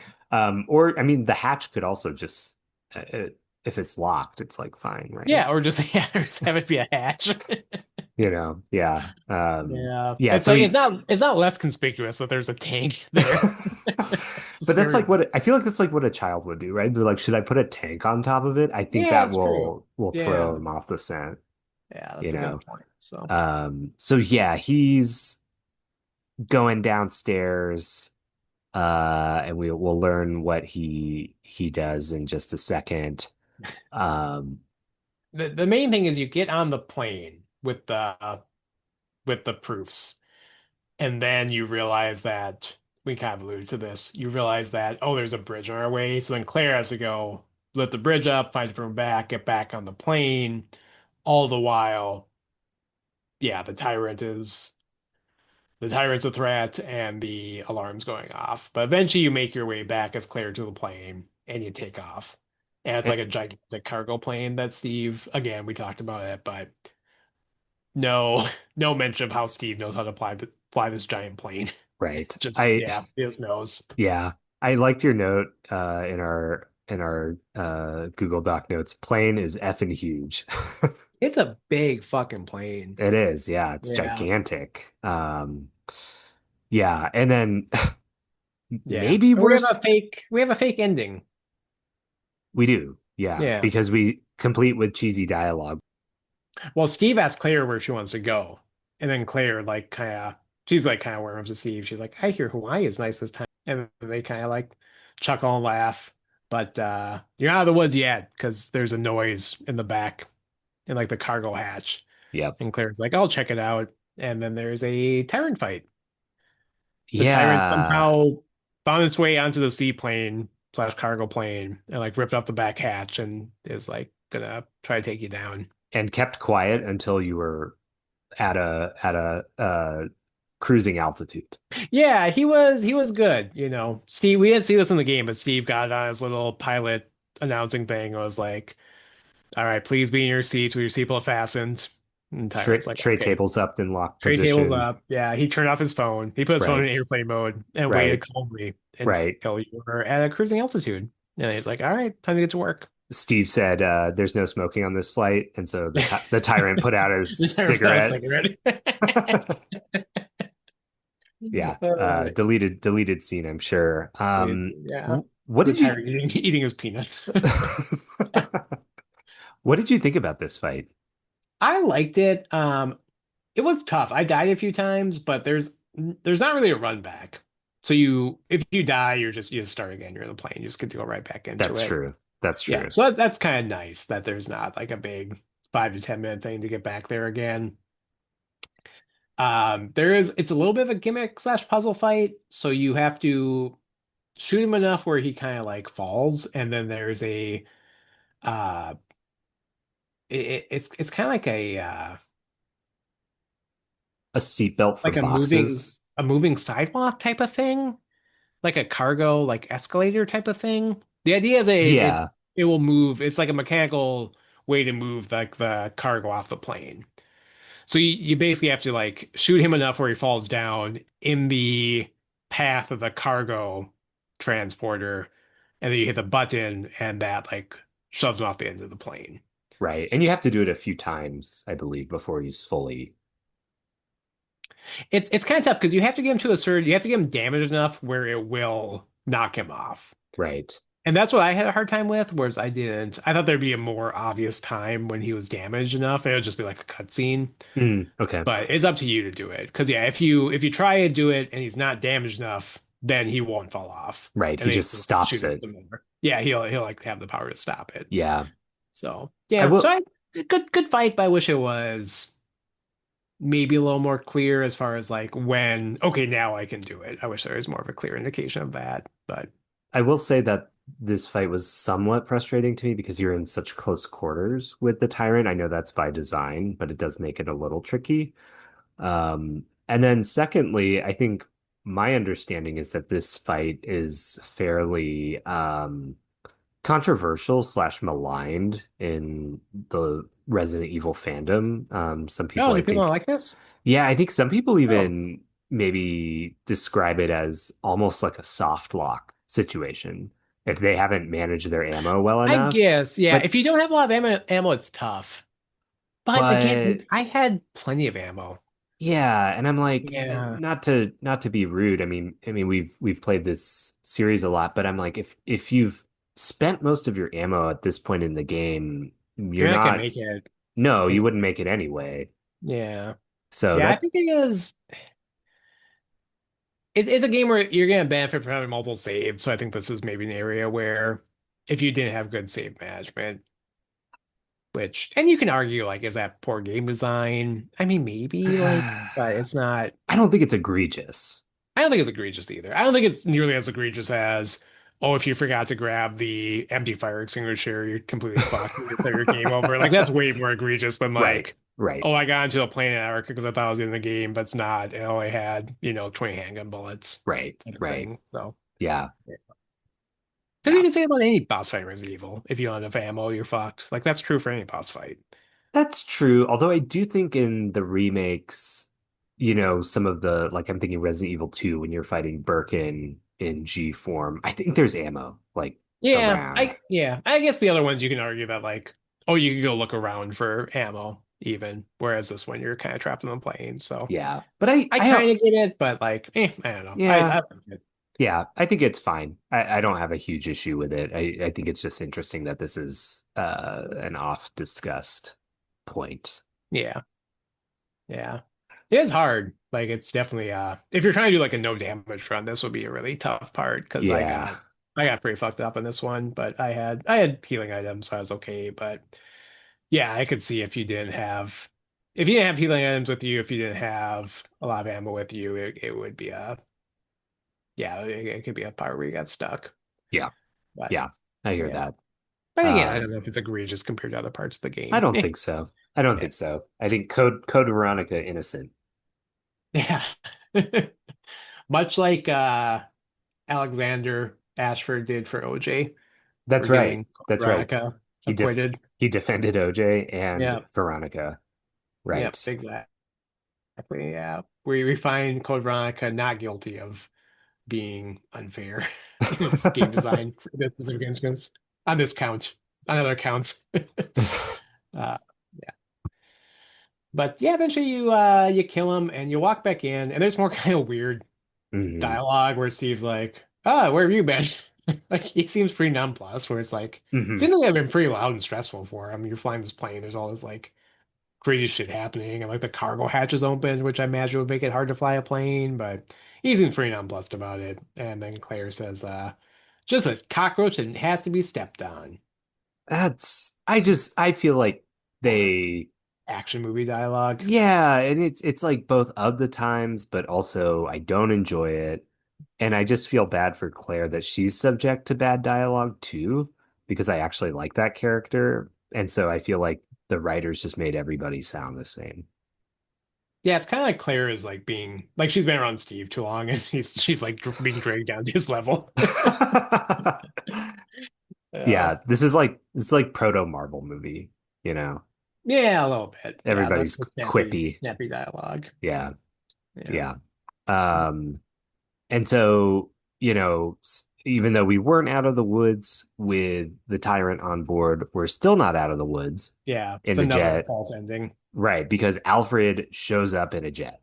Or I mean, the hatch could also just, if it's locked, it's like fine, right? Yeah, or just yeah, or just have it be a hatch. Yeah. Yeah. Yeah. It's So like he, it's not less conspicuous that there's a tank there. It's but that's very like I feel like that's like what a child would do, right? They're like, should I put a tank on top of it? I think yeah, that it's true. will throw Yeah. him off the scent, Yeah, you that's a good know. point. So So yeah, he's going downstairs, and we'll learn what he does in just a second. Um, the main thing is you get on the plane with the proofs, and then you realize that we kind of alluded to this. You realize that oh, there's a bridge on our way, so then Claire has to go lift the bridge up, find it from back, get back on the plane. All the while, yeah, the tyrant's a threat and the alarm's going off. But eventually you make your way back as Claire to the plane and you take off. And it's eh, like a gigantic cargo plane that Steve, again, we talked about it, but no mention of how Steve knows how to fly this giant plane. right. Just yeah, he just knows. Yeah, I liked your note in our Google Doc notes. Plane is effing huge. It's a big fucking plane. It is, yeah, it's Yeah. gigantic. Yeah, and then Yeah. maybe And worse, we have a fake ending. we do, yeah, Yeah. because we complete with cheesy dialogue. Well, Steve asked Claire where she wants to go. And then Claire, like, she's like, kind of warms to Steve. She's like, I hear Hawaii is nice this time. And they kind of like chuckle and laugh. But you're out of the woods yet because there's a noise in the back in like the cargo hatch. Yep. And Claire's like, I'll check it out. And then there's a tyrant fight. The tyrant Yeah, somehow found its way onto the seaplane slash cargo plane and like ripped up the back hatch and is like gonna try to take you down. and kept quiet until you were at a cruising altitude. Yeah, he was good, Steve, we didn't see this in the game, but Steve got on his little pilot announcing thing and was like, "All right, please be in your seats with your seatbelt fastened." And Tyrant's like, Tray "Okay." tables up in locked Tray tables position. up. Yeah, he turned off his phone. He put his phone Right, in airplane mode and waited right, calmly right. until you were at a cruising altitude. And he's like, "All right, time to get to work." Steve said, "There's no smoking on this flight," and so the tyrant put out his Tyrant got a cigarette. cigarette. Yeah, Uh, deleted scene, I'm sure. yeah, What the did you tyrant eating his peanuts. what did you think about this fight? I liked it. It was tough. I died a few times, but there's not really a run back. So if you die, you just start again. You're in the plane. You just get to go right back into That's it. true. That's Yeah. true. So that's kind of nice that there's not like a big 5 to 10 minute thing to get back there again. It's a little bit of a gimmick slash puzzle fight. So you have to shoot him enough where he kind of like falls, and then there's uh it's kind of A seatbelt for like boxes. a moving sidewalk type of thing, like a cargo like escalator type of thing. The idea is Yeah. it will move. It's like a mechanical way to move like the cargo off the plane. So you basically have to like shoot him enough where he falls down in the path of the cargo transporter, and then you hit the button and that like shoves him off the end of the plane. Right. And you have to do it a few times, I believe, before he's fully It's kind of tough because you have to get him to a certain, you have to get him damaged enough where it will knock him off. right. And that's what I had a hard time with, whereas I didn't. I thought there'd be a more obvious time when he was damaged enough, and it would just be like a cutscene. Okay. But it's up to you to do it. Because yeah, if you try and do it and he's not damaged enough, then he won't fall off. Right. And He then just you stops shoot him it. some more. Yeah, he'll like have the power to stop it. Yeah. So I yeah, so will. I good fight, but I wish it was maybe a little more clear as far as like when, okay, now I can do it. I wish there was more of a clear indication of that. But I will say that this fight was somewhat frustrating to me because you're in such close quarters with the Tyrant. I know that's by design, but it does make it a little tricky. And then secondly, I think my understanding is that this fight is fairly controversial slash maligned in the Resident Evil fandom. Some people, oh, I do people not think, like this? yeah, I think some people Oh, even maybe describe it as almost like a soft lock situation if they haven't managed their ammo well I enough. guess, yeah. But If you don't have a lot of ammo, it's tough. But but again, I had plenty of ammo. yeah, and I'm like, Yeah. not to be rude. I mean we've played this series a lot, but I'm like if you've spent most of your ammo at this point in the game, you're You're not gonna not. make it. No, you And wouldn't make it anyway. yeah. So Yeah, I that think it is. It's a game where you're gonna benefit from having multiple saves. So I think this is maybe an area where if you didn't have good save management, which and you can argue like, is that poor game design? I mean, maybe like, but it's not. I don't think it's egregious. I don't think it's egregious either. I don't think it's nearly as egregious as, oh, if you forgot to grab the empty fire extinguisher, you're completely fucked. You play your game over. Like that's way more egregious than Right, like, right, oh, I got into a plane in Antarctica because I thought I was in the game, but it's not. It only had, 20 handgun bullets right, type of right. thing. So, Yeah, because you yeah. can say about any boss fight in Resident Evil, if you don't have ammo, you're fucked. Like that's true for any boss fight. That's true. Although I do think in the remakes, some of the like I'm thinking Resident Evil 2 when you're fighting Birkin in G form, I think there's ammo like Yeah, around. I guess the other ones you can argue that like, oh, you can go look around for ammo even, whereas this one you're kind of trapped in the plane. So Yeah. But I I I kind of get it, but like, I don't know. yeah, I liked it. yeah, I think it's fine. I don't have a huge issue with it. I think it's just interesting that this is an oft discussed point. Yeah, yeah, it is hard. Like it's definitely if you're trying to do like a no damage run, this would be a really tough part because Yeah. I got pretty fucked up in this one, but I had healing items, so I was okay. But yeah, I could see if you didn't have healing items with you, if you didn't have a lot of ammo with you, it would be a yeah, it could be a part where you got stuck. Yeah. But Yeah. I hear yeah. that. But again, I Um don't know if it's egregious compared to other parts of the I game. don't think so. I don't Yeah. think so. I think Code Veronica innocent. Yeah. Much like Alexander Ashford did for OJ for That's right. getting That's right. Veronica He def acquitted. he defended OJ and Yeah. Veronica. Yep, Right. exactly. Yeah. We find Code Veronica not guilty of being unfair in its game design for this specific instance. On this count. On other counts. Uh, yeah. But yeah, eventually you kill him and you walk back in, and there's more kind of weird hmm dialogue where Steve's like, "Ah, where have you been?" Like he seems pretty nonplussed, where it's like hmm seems like I've been pretty loud and stressful for him. You're flying this plane, there's all this like crazy shit happening, and like the cargo hatch is open, which I imagine would make it hard to fly a plane, but he seems pretty nonplussed about it. And then Claire says, just a cockroach and it has to be stepped on. I feel like they Action movie dialogue. yeah, and it's like both of the times, but also I don't enjoy it. And I just feel bad for Claire that she's subject to bad dialogue too, because I actually like that character. And so I feel like the writers just made everybody sound the same. Yeah, it's kind of like Claire is like being like she's been around Steve too long, and she's like being dragged down to his level. Yeah, this is like proto Marvel movie, you know. Yeah, a little bit. Yeah, Everybody's the quippy. snappy dialogue. Yeah, Yeah. yeah. Um, and so, even though we weren't out of the woods with the Tyrant on board, we're still not out of the woods Yeah. in It's the another jet, false ending. right? Because Alfred shows up in a jet,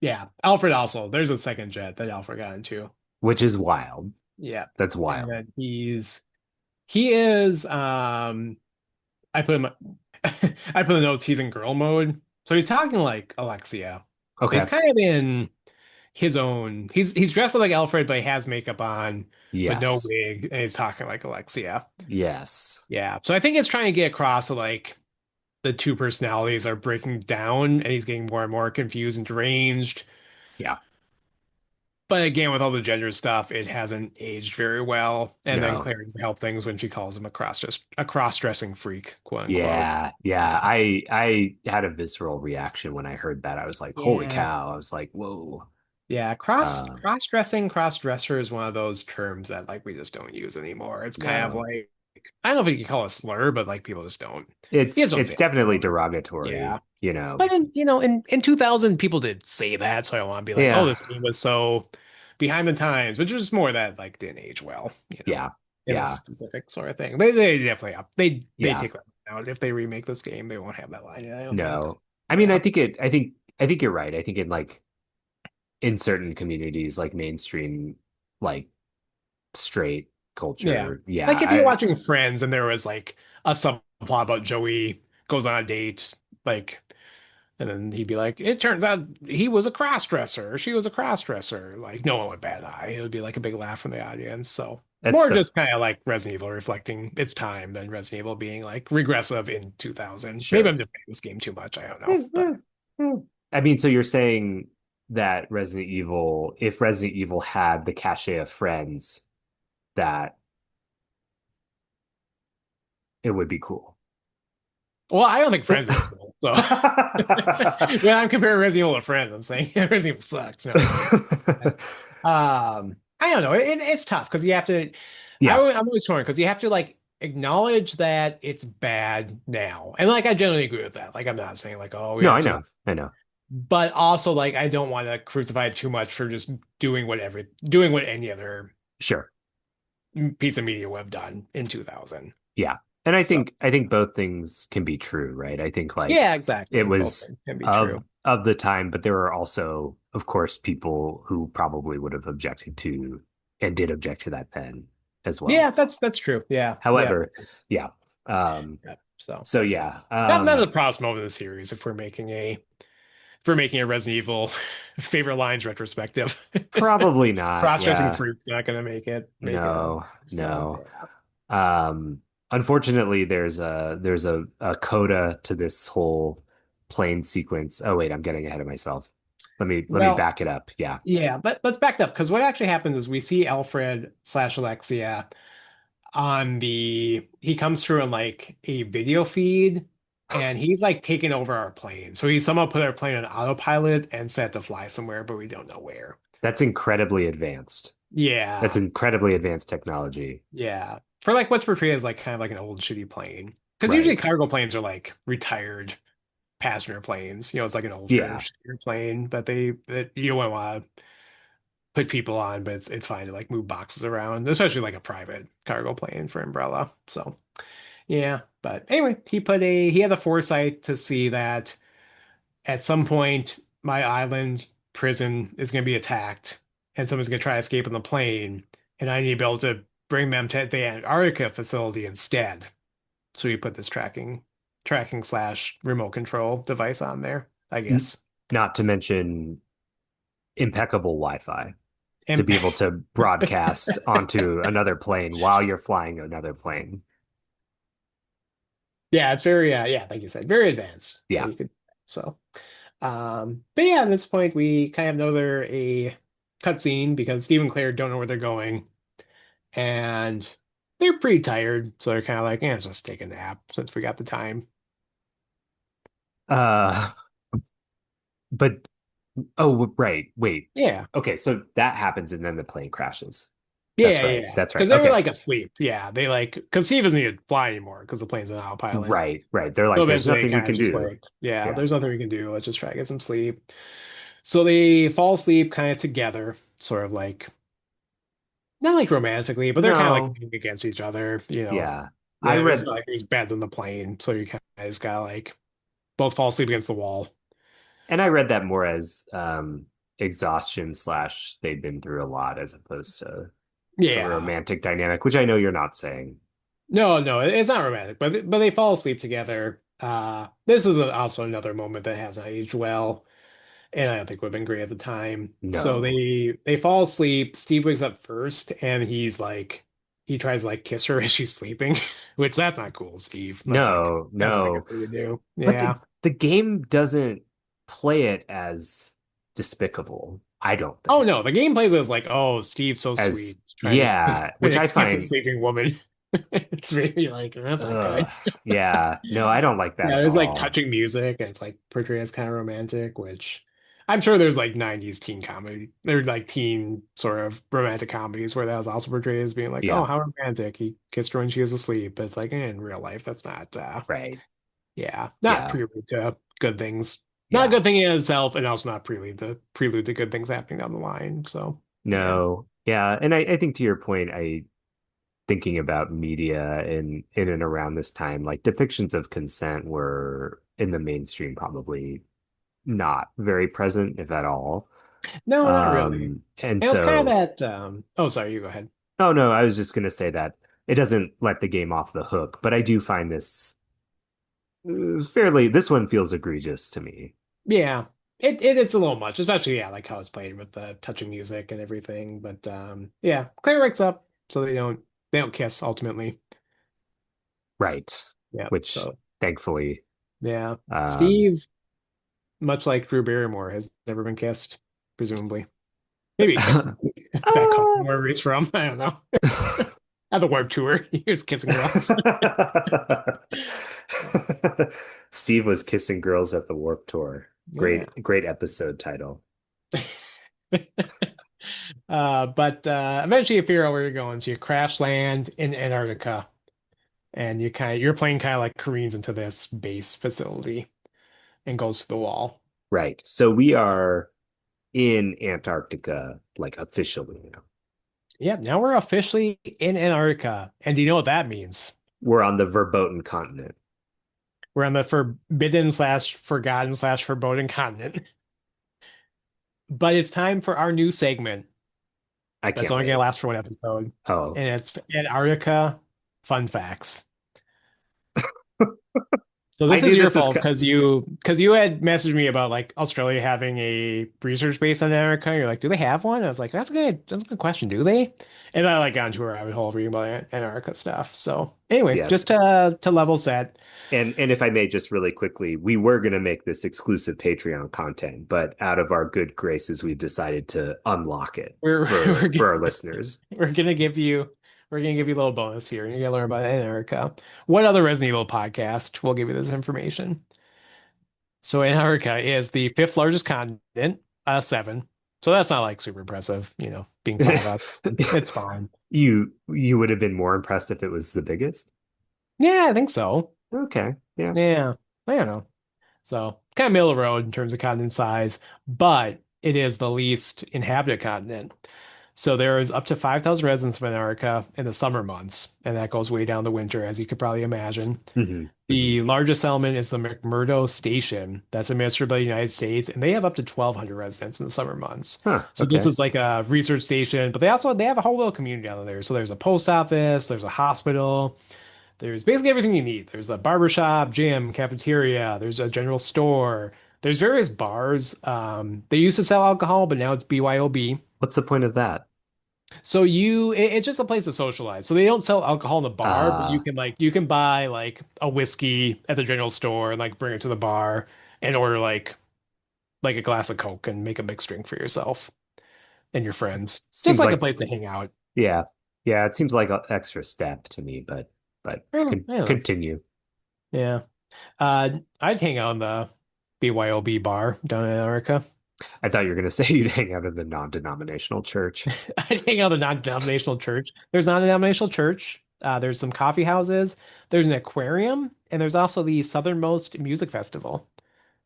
Yeah. Alfred also. There's a second jet that Alfred got into. which is wild. Yeah. That's And wild. then he is I put him I put the notes he's in girl mode. So he's talking like Alexia. But he's Okay. kind of in his own he's dressed up like Alfred, but he has makeup on, but no Yes. wig, and he's talking like Alexia. Yes. Yeah. So I think it's trying to get across that like the two personalities are breaking down and he's getting more and more confused and deranged. Yeah. But again, with all the gender stuff, it hasn't aged very well. And then No. Claire doesn't help things when she calls him a cross-dressing freak, quote unquote. Yeah. Yeah. I had a visceral reaction when I heard that. I was like, holy Yeah. cow. I was like, whoa. Yeah, Uh, cross-dressing, cross-dresser is one of those terms that like we just don't use anymore. It's kind of no. like I don't know if you can call it a slur, but like people just don't. You It's just don't say it's it definitely anymore. Yeah. derogatory, you know. But in 2000 people did say that, so I don't want to be like, oh, Yeah. this game was so behind the times, which is more that like didn't age well, Yeah. in a Yeah. specific sort of thing. They definitely up. They Yeah. take that out. If they remake this game, they won't have that line in, I don't think. No. I mean, Yeah. I think you're right. I think in certain communities like mainstream like straight Yeah. culture, yeah, Like if you're I watching Friends and there was like a subplot about Joey goes on a date, like, and then he'd be like, it turns out he was a cross-dresser, or she was a cross-dresser. Like, no one would bat an eye. It would be like a big laugh from the audience. So that's more the just kind of like Resident Evil reflecting its time than Resident Evil being like regressive in 2000. Maybe I'm sure. just playing this game too much. I don't know. But I mean, so you're saying that if Resident Evil had the cachet of Friends, that it would be cool. well, I don't think Friends is cool. So when I'm comparing Resident Evil to Friends, I'm saying Resident Evil sucks. No, I'm kidding. I don't know. It's tough because you have to. Yeah. I'm always torn because you have to like acknowledge that it's bad now, and like I generally agree with that. Like I'm not saying like oh we No, have I to, know. I know. but also like I don't want to crucify it too much for just doing what any other Sure. piece of media would have done in 2000. Yeah. And I So think I think both things can be true, right? I think like yeah, it exactly. Both was things can be of true. of the time, but there are also, of course, people who probably would have objected to and did object to that then as Yeah, well. that's true. Yeah, yeah, However, yeah. Um, yeah. So so yeah. not the proudest moment of the series if we're making a Resident Evil favorite lines retrospective. Probably not. Cross-dressing Yeah. freak's not gonna make it on. No, So no. yeah. Unfortunately, there's a coda to this whole plane sequence. Oh wait, I'm getting ahead of myself. Let me Well, back it up. Yeah. yeah, but let's back up because what actually happens is we see Alfred slash Alexia on he comes through on like a video feed and he's like taking over our plane. So he somehow put our plane on autopilot and set to fly somewhere, but we don't know where. That's incredibly advanced. That's Yeah. incredibly advanced technology. Yeah. For like what's portrayed as like kind of like an old shitty plane. Because usually Right. cargo planes are like retired passenger planes. It's like an older Yeah. shittier plane, but that you don't want to put people on, but it's fine to like move boxes around, especially like a private cargo plane for Umbrella. So yeah. But anyway, he had the foresight to see that at some point my island prison is going to be attacked and someone's going to try to escape on the plane and I need to be able to bring them to the Antarctica facility instead. So we put this tracking slash remote control device on there, I N- guess. Not to mention impeccable Wi-Fi to And be able to broadcast onto another plane while you're flying another plane. yeah, it's very yeah, like you said, very advanced. So Yeah. you could so but yeah, at this point we kind of know they're a cutscene because Steve and Claire don't know where they're going. And they're pretty tired, so they're kind of like, let's just take a nap since we got the time. Uh, but oh, right. Wait. Yeah. Okay, so that happens and then the plane crashes. That's Yeah, right. yeah. That's right. Because they're Okay. like asleep. Yeah, they like because Steve doesn't need to fly anymore because the plane's an autopilot. Right, right. They're So like, there's eventually they nothing we kind of can just do. like, yeah, Yeah. there's nothing we can do. Let's just try to get some sleep. So they fall asleep kind of together, sort of like not like romantically, but they're kind of like No. leaning against each other, you know. Yeah. I Yeah, there's read like there's beds on the plane, so you kind of just gotta like both fall asleep against the wall. and I read that more as exhaustion slash they've been through a lot as opposed to a Yeah. romantic dynamic, which I know you're not saying. No, no, it's not romantic, but they fall asleep together. This is also another moment that hasn't aged well, and I don't think would have been great at the time. So No. they fall asleep. Steve wakes up first, and he's like, he tries to like kiss her as she's sleeping, which that's not cool, Steve. No, That's not a no. good thing to do. But Yeah. the game doesn't play it as despicable, I don't Oh think. no, the game plays as like, oh, Steve's so As sweet, yeah, trying which to I kiss a find sleeping woman. It's really like that's not ugh, good. yeah. No, I don't like that Yeah, at there's like all. touching music and it's like portrayed as kind of romantic, which I'm sure there's like 90s teen comedy. There's like teen sort of romantic comedies where that was also portrayed as being like, oh, Yeah, how romantic. He kissed her when she was asleep. But it's like in real life, that's not right. yeah, not Yeah, prelude to good things. Not a yeah. good thing in itself, and also not prelude to good things happening down the line. So yeah. No, yeah. And I think to your point, I thinking about media in and around this time, like depictions of consent were in the mainstream probably not very present, if at all. No, not really. And And it was kind of so, that oh sorry, you go ahead. oh no, I was just gonna say that it doesn't let the game off the hook, but I do find this fairly, this one feels egregious to me. Yeah. It's a little much, especially yeah, like how it's played with the touching music and everything. But yeah, Claire wakes up so they don't kiss ultimately. Right. Yeah. Which So thankfully, yeah. um, Steve, much like Drew Barrymore, has never been kissed, presumably. Maybe he kissed that couple ah, where he's from. I don't know. At the Warped Tour, he was kissing girls. Steve was kissing girls at the Warp Tour. Yeah. Great episode title. But eventually you figure out where you're going. So you crash land in Antarctica. And your plane kind of like careens into this base facility and goes to the wall. Right. So we are in Antarctica, like officially now. Yeah, now we're officially in Antarctica. And do you know what that means? We're on the verboten continent. We're on the forbidden slash forgotten slash foreboding continent. But it's time for our new segment I that's can't only gonna wait. last for one episode. Oh, And it's Antarctica Fun Facts. So I this knew is your this is fault because you had messaged me about like Australia having a research base in Antarctica. You're like, do they have one? I was like, that's a good question. Do they? And I like got into a rabbit hole reading about Antarctica stuff. So anyway, yes. just to level set, And if I may just really quickly, we were going to make this exclusive Patreon content, but out of our good graces, we've decided to unlock it we're for we're our listeners. we're gonna give you we're gonna give you a little bonus here. You're gonna learn about Antarctica. What other Resident Evil podcast will give you this information? So Antarctica is the fifth largest continent, seven. So that's not like super impressive, being five out. It's fine. You would have been more impressed if it was the biggest. Yeah, I think so. Okay. Yeah. Yeah, I don't know. So kind of middle of the road in terms of continent size, but it is the least inhabited continent. So there is up to 5,000 residents of Antarctica in the summer months, and that goes way down the winter, as you could probably imagine. Hmm. Hmm. The largest settlement is the McMurdo Station. That's administered by the United States, and they have up to 1,200 residents in the summer months. Huh. So this Okay. is like a research station, but they have a whole little community out there. So there's a post office, there's a hospital, there's basically everything you need. There's a barber shop, gym, cafeteria, there's a general store, there's various bars. They used to sell alcohol, but now it's BYOB. What's the point of that? So it's just a place to socialize. So they don't sell alcohol in the bar, but Uh, you can buy like a whiskey at the general store and like bring it to the bar and order like a glass of Coke and make a mixed drink for yourself and your friends. Just seems like a like place to hang out. yeah. Yeah, it seems like an extra step to me, but I don't know. continue. Yeah. I'd hang out in the BYOB bar down in Antarctica. I thought you were going to say you'd hang out in the non-denominational church. I'd hang out at a non-denominational church. There's non-denominational church. There's some coffee houses. There's an aquarium, and there's also the Southernmost Music Festival.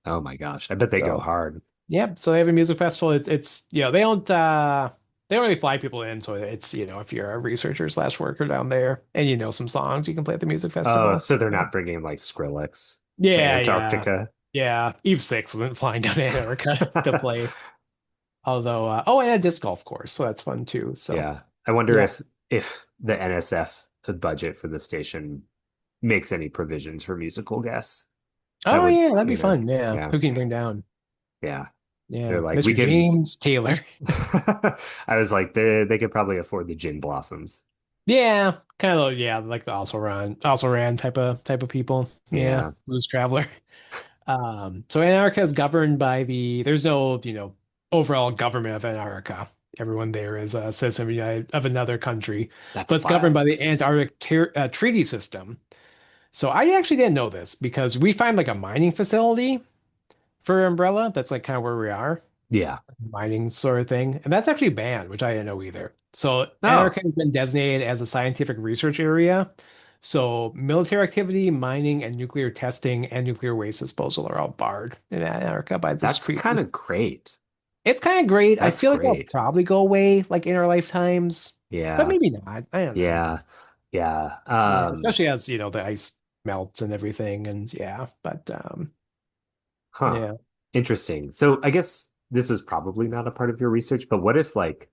Oh my gosh. I bet they go So, hard. yeah, so they have a music festival. It's they don't really fly people in, so it's if you're a researcher slash worker down there and you know some songs, you can play at the music Oh, festival. so they're not bringing like Skrillex to Yeah, yeah, Antarctica. yeah. Eve Six isn't flying down to Antarctica to play. Although, oh, and a disc golf course, so that's fun too. So, Yeah. I wonder yeah. if the NSF budget for the station makes any provisions for musical guests. That Oh, would, yeah, that'd be fun. Yeah, yeah, who can you bring down? yeah. They're Yeah, like, we Mr. can. James Taylor. I was like, they could probably afford the gin blossoms. Yeah, kind of. Yeah, like the also ran type of people. Yeah, Yeah, Blues Traveler. So Antarctica is governed by there's no, overall government of Antarctica. Everyone there is a citizen of another country, that's but it's governed wild. by the Antarctic Treaty System. So I actually didn't know this because we find like a mining facility for Umbrella. That's like kind of where we are, Yeah. mining sort of thing. And that's actually banned, which I didn't know either. So Oh, Antarctica has been designated as a scientific research area. So military activity, mining, and nuclear testing and nuclear waste disposal are all barred in Antarctica by this that's kind treaty. of great. It's kind of great. I That's feel like it'll great. probably go away like in our lifetimes, but Yeah. maybe not. I don't know. Yeah. Yeah. Yeah, especially as, the ice melts and everything. And yeah, but Huh. yeah. Interesting. So I guess this is probably not a part of your research, but what if like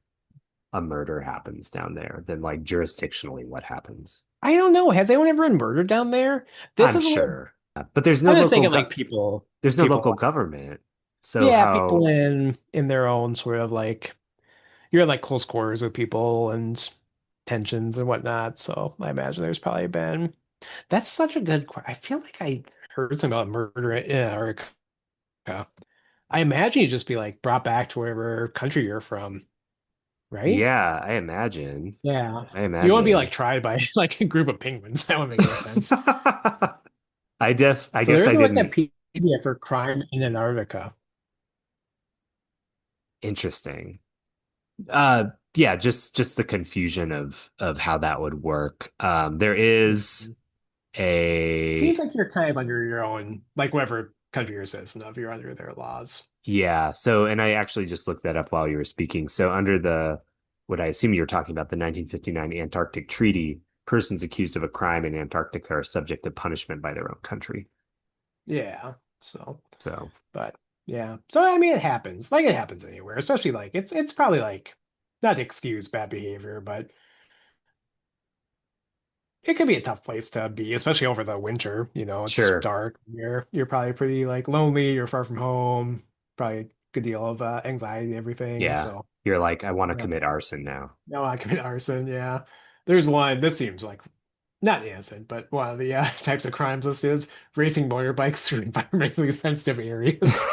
a murder happens down there? Then like jurisdictionally, what happens? I don't know. Has anyone ever been murdered down there? This I'm is a little sure. But there's no I'm just local thinking go like people there's no people local government. So yeah, people how in their own sort of like you're in like close quarters with people and tensions and whatnot. So I imagine there's probably been that's such a good question. I feel like I heard something about murder in Antarctica. I imagine you'd just be like brought back to wherever country you're from, right? yeah, I imagine. Yeah. I You want to be like imagine. tried by like a group of penguins. That would make no sense. I So guess there I isn't like a didn't. PDF for crime in Antarctica. Interesting. Yeah, just the confusion of how that would work. There is Mhm. Seems a like you're kind of under your own, like whatever country you're a citizen of, you're under their laws. yeah, so and I actually just looked that up while you were speaking. So under the what I assume you're talking about the 1959 Antarctic Treaty, persons accused of a crime in Antarctica are subject to punishment by their own country. Yeah. So, So, but yeah. So I mean, it happens. Like it happens anywhere, especially like it's probably like not to excuse bad behavior, but it could be a tough place to be, especially over the winter. It's sure. dark. You're probably pretty like lonely. You're far from home. Probably a good deal of anxiety and everything. Yeah. So You're like, I want to yeah. commit arson now. No, I commit arson. Yeah. There's one. This seems like not innocent, but one of the types of crimes listed is racing motorbikes through environmentally sensitive areas.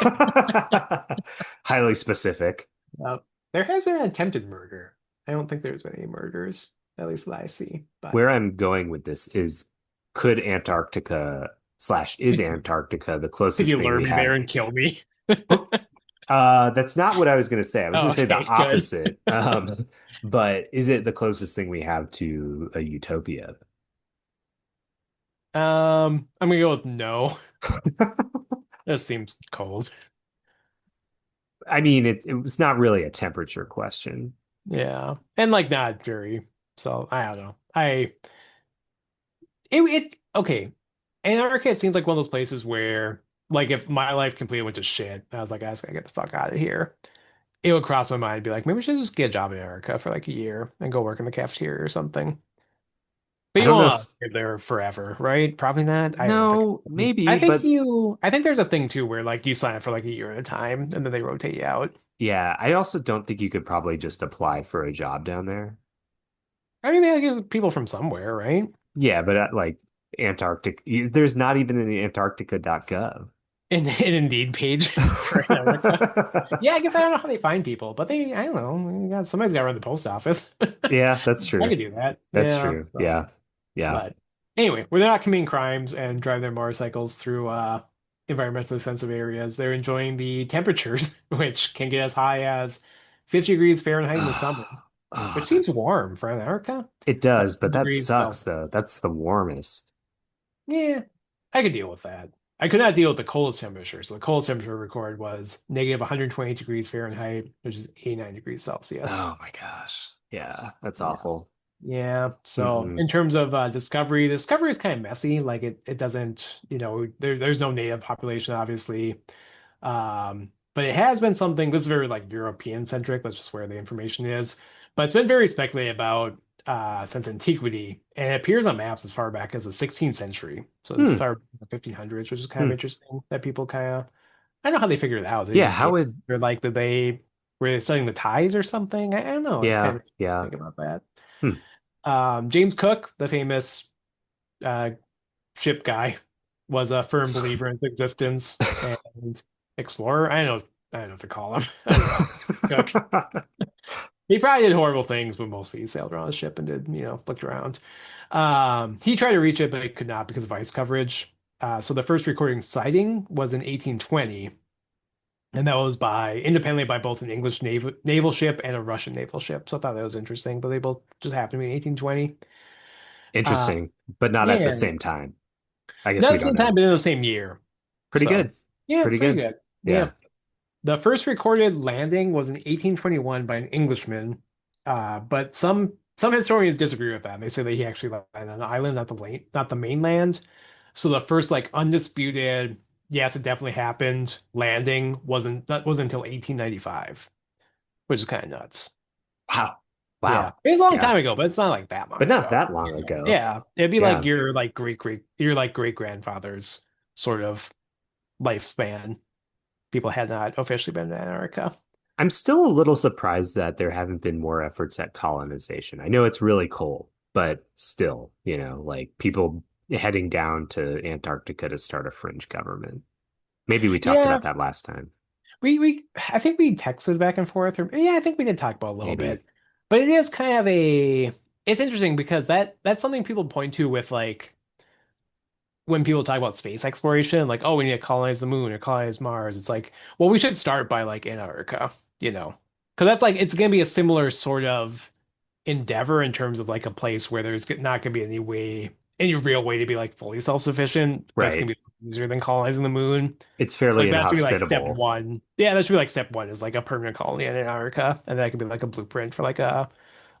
Highly specific. Uh, there has been an attempted murder. I don't think there's been any murders, at least that I see. But Where I'm going with this is could Antarctica slash is Antarctica the could closest you thing lure we me there have? and kill me? That's not what I was going to say. I was Oh, going to say the okay, good. opposite. But is it the closest thing we have to a utopia? I'm gonna go with no. This seems cold. I mean, it was not really a temperature question. Yeah, and like not very. So I don't know. It okay. Antarctica it seems like one of those places where like if my life completely went to shit, I was like, I just gotta get the fuck out of here. It would cross my mind, be like, maybe we should just get a job in America for like a year and go work in the cafeteria or something. But I you don't know won't if live there forever, right? Probably not. I don't think. no, maybe, I think there's a thing too where like you sign up for like a year at a time and then they rotate you out. yeah, I also don't think you could probably just apply for a job down there. I mean, they get people from somewhere, right? Yeah, but like Antarctic, there's not even an Antarctica.gov. An Indeed page for Antarctica. Yeah, I guess I don't know how they find people, but I don't know. Somebody's got to run the post office. Yeah, that's I true. could do that. That's Yeah. true. So, Yeah. Yeah. but anyway, where they're not committing crimes and driving their motorcycles through environmentally sensitive areas. They're enjoying the temperatures, which can get as high as 50 degrees Fahrenheit in the summer, which Oh, seems warm for Antarctica, it but does, but that degrees sucks though. Celsius. That's the warmest. Yeah, I could deal with that. I could not deal with the coldest temperature. So the coldest temperature recorded was negative 120 degrees Fahrenheit, which is 89 degrees Celsius. Oh my gosh. Yeah, that's Yeah. awful. Yeah. So Mm-mm. in terms of discovery is kind of messy. Like it doesn't, there's no native population, obviously. But it has been something, this is very like European centric. That's just where the information is. But it's been very speculated about since antiquity. And it appears on maps as far back as the 16th century. So it's Hmm. far 1500s, which is kind of Hmm. interesting that people kind of, I don't know how they figured it out. They Yeah, just how did. would Or like, were they studying the tides or something? I don't know. It's kind yeah, of yeah. think about that. Hmm. James Cook, the famous uh, ship guy, was a firm believer in its existence and explorer. I don't know what to call him. I don't know. Cook. He probably did horrible things, but mostly he sailed around the ship and did, looked around. He tried to reach it, but he could not because of ice coverage. So the first recording sighting was in 1820, and that was independently by both an English naval ship and a Russian naval ship. So I thought that was interesting, but they both just happened to be in 1820. Uh, Interesting, but not at the yeah, same time. I guess not we at the don't same time, know. but in the same year. Pretty So good. yeah, Pretty pretty good. good. Yeah. Yeah. The first recorded landing was in 1821 by an Englishman, but some historians disagree with that. They say that he actually landed on an island, not the mainland. So the first like undisputed, yes, it definitely happened, landing wasn't until 1895, which is kind of nuts. Wow. Yeah, Wow. it was a long Yeah. time ago, but it's not like that long But not ago. that long ago. Yeah, it'd be like Yeah. your like great grandfather's sort of lifespan. People had not officially been to Antarctica. I'm still a little surprised that there haven't been more efforts at colonization. I know it's really cold, but still, like people heading down to Antarctica to start a fringe government. Maybe we talked Yeah, about that last time. I think we texted back and forth, or yeah, I think we did talk about it a little Maybe. bit. But it is kind of it's interesting because that's something people point to with like when people talk about space exploration, like, oh, we need to colonize the moon or colonize Mars. It's like, well, we should start by like Antarctica, you know, because that's like it's gonna be a similar sort of endeavor in terms of like a place where there's not gonna be any real way to be like fully self-sufficient, but it's gonna Right. be easier than colonizing the moon. It's So fairly like that should be like step inhospitable, one. Yeah, that should be like step one is like a permanent colony in Antarctica, and that could be like a blueprint for like a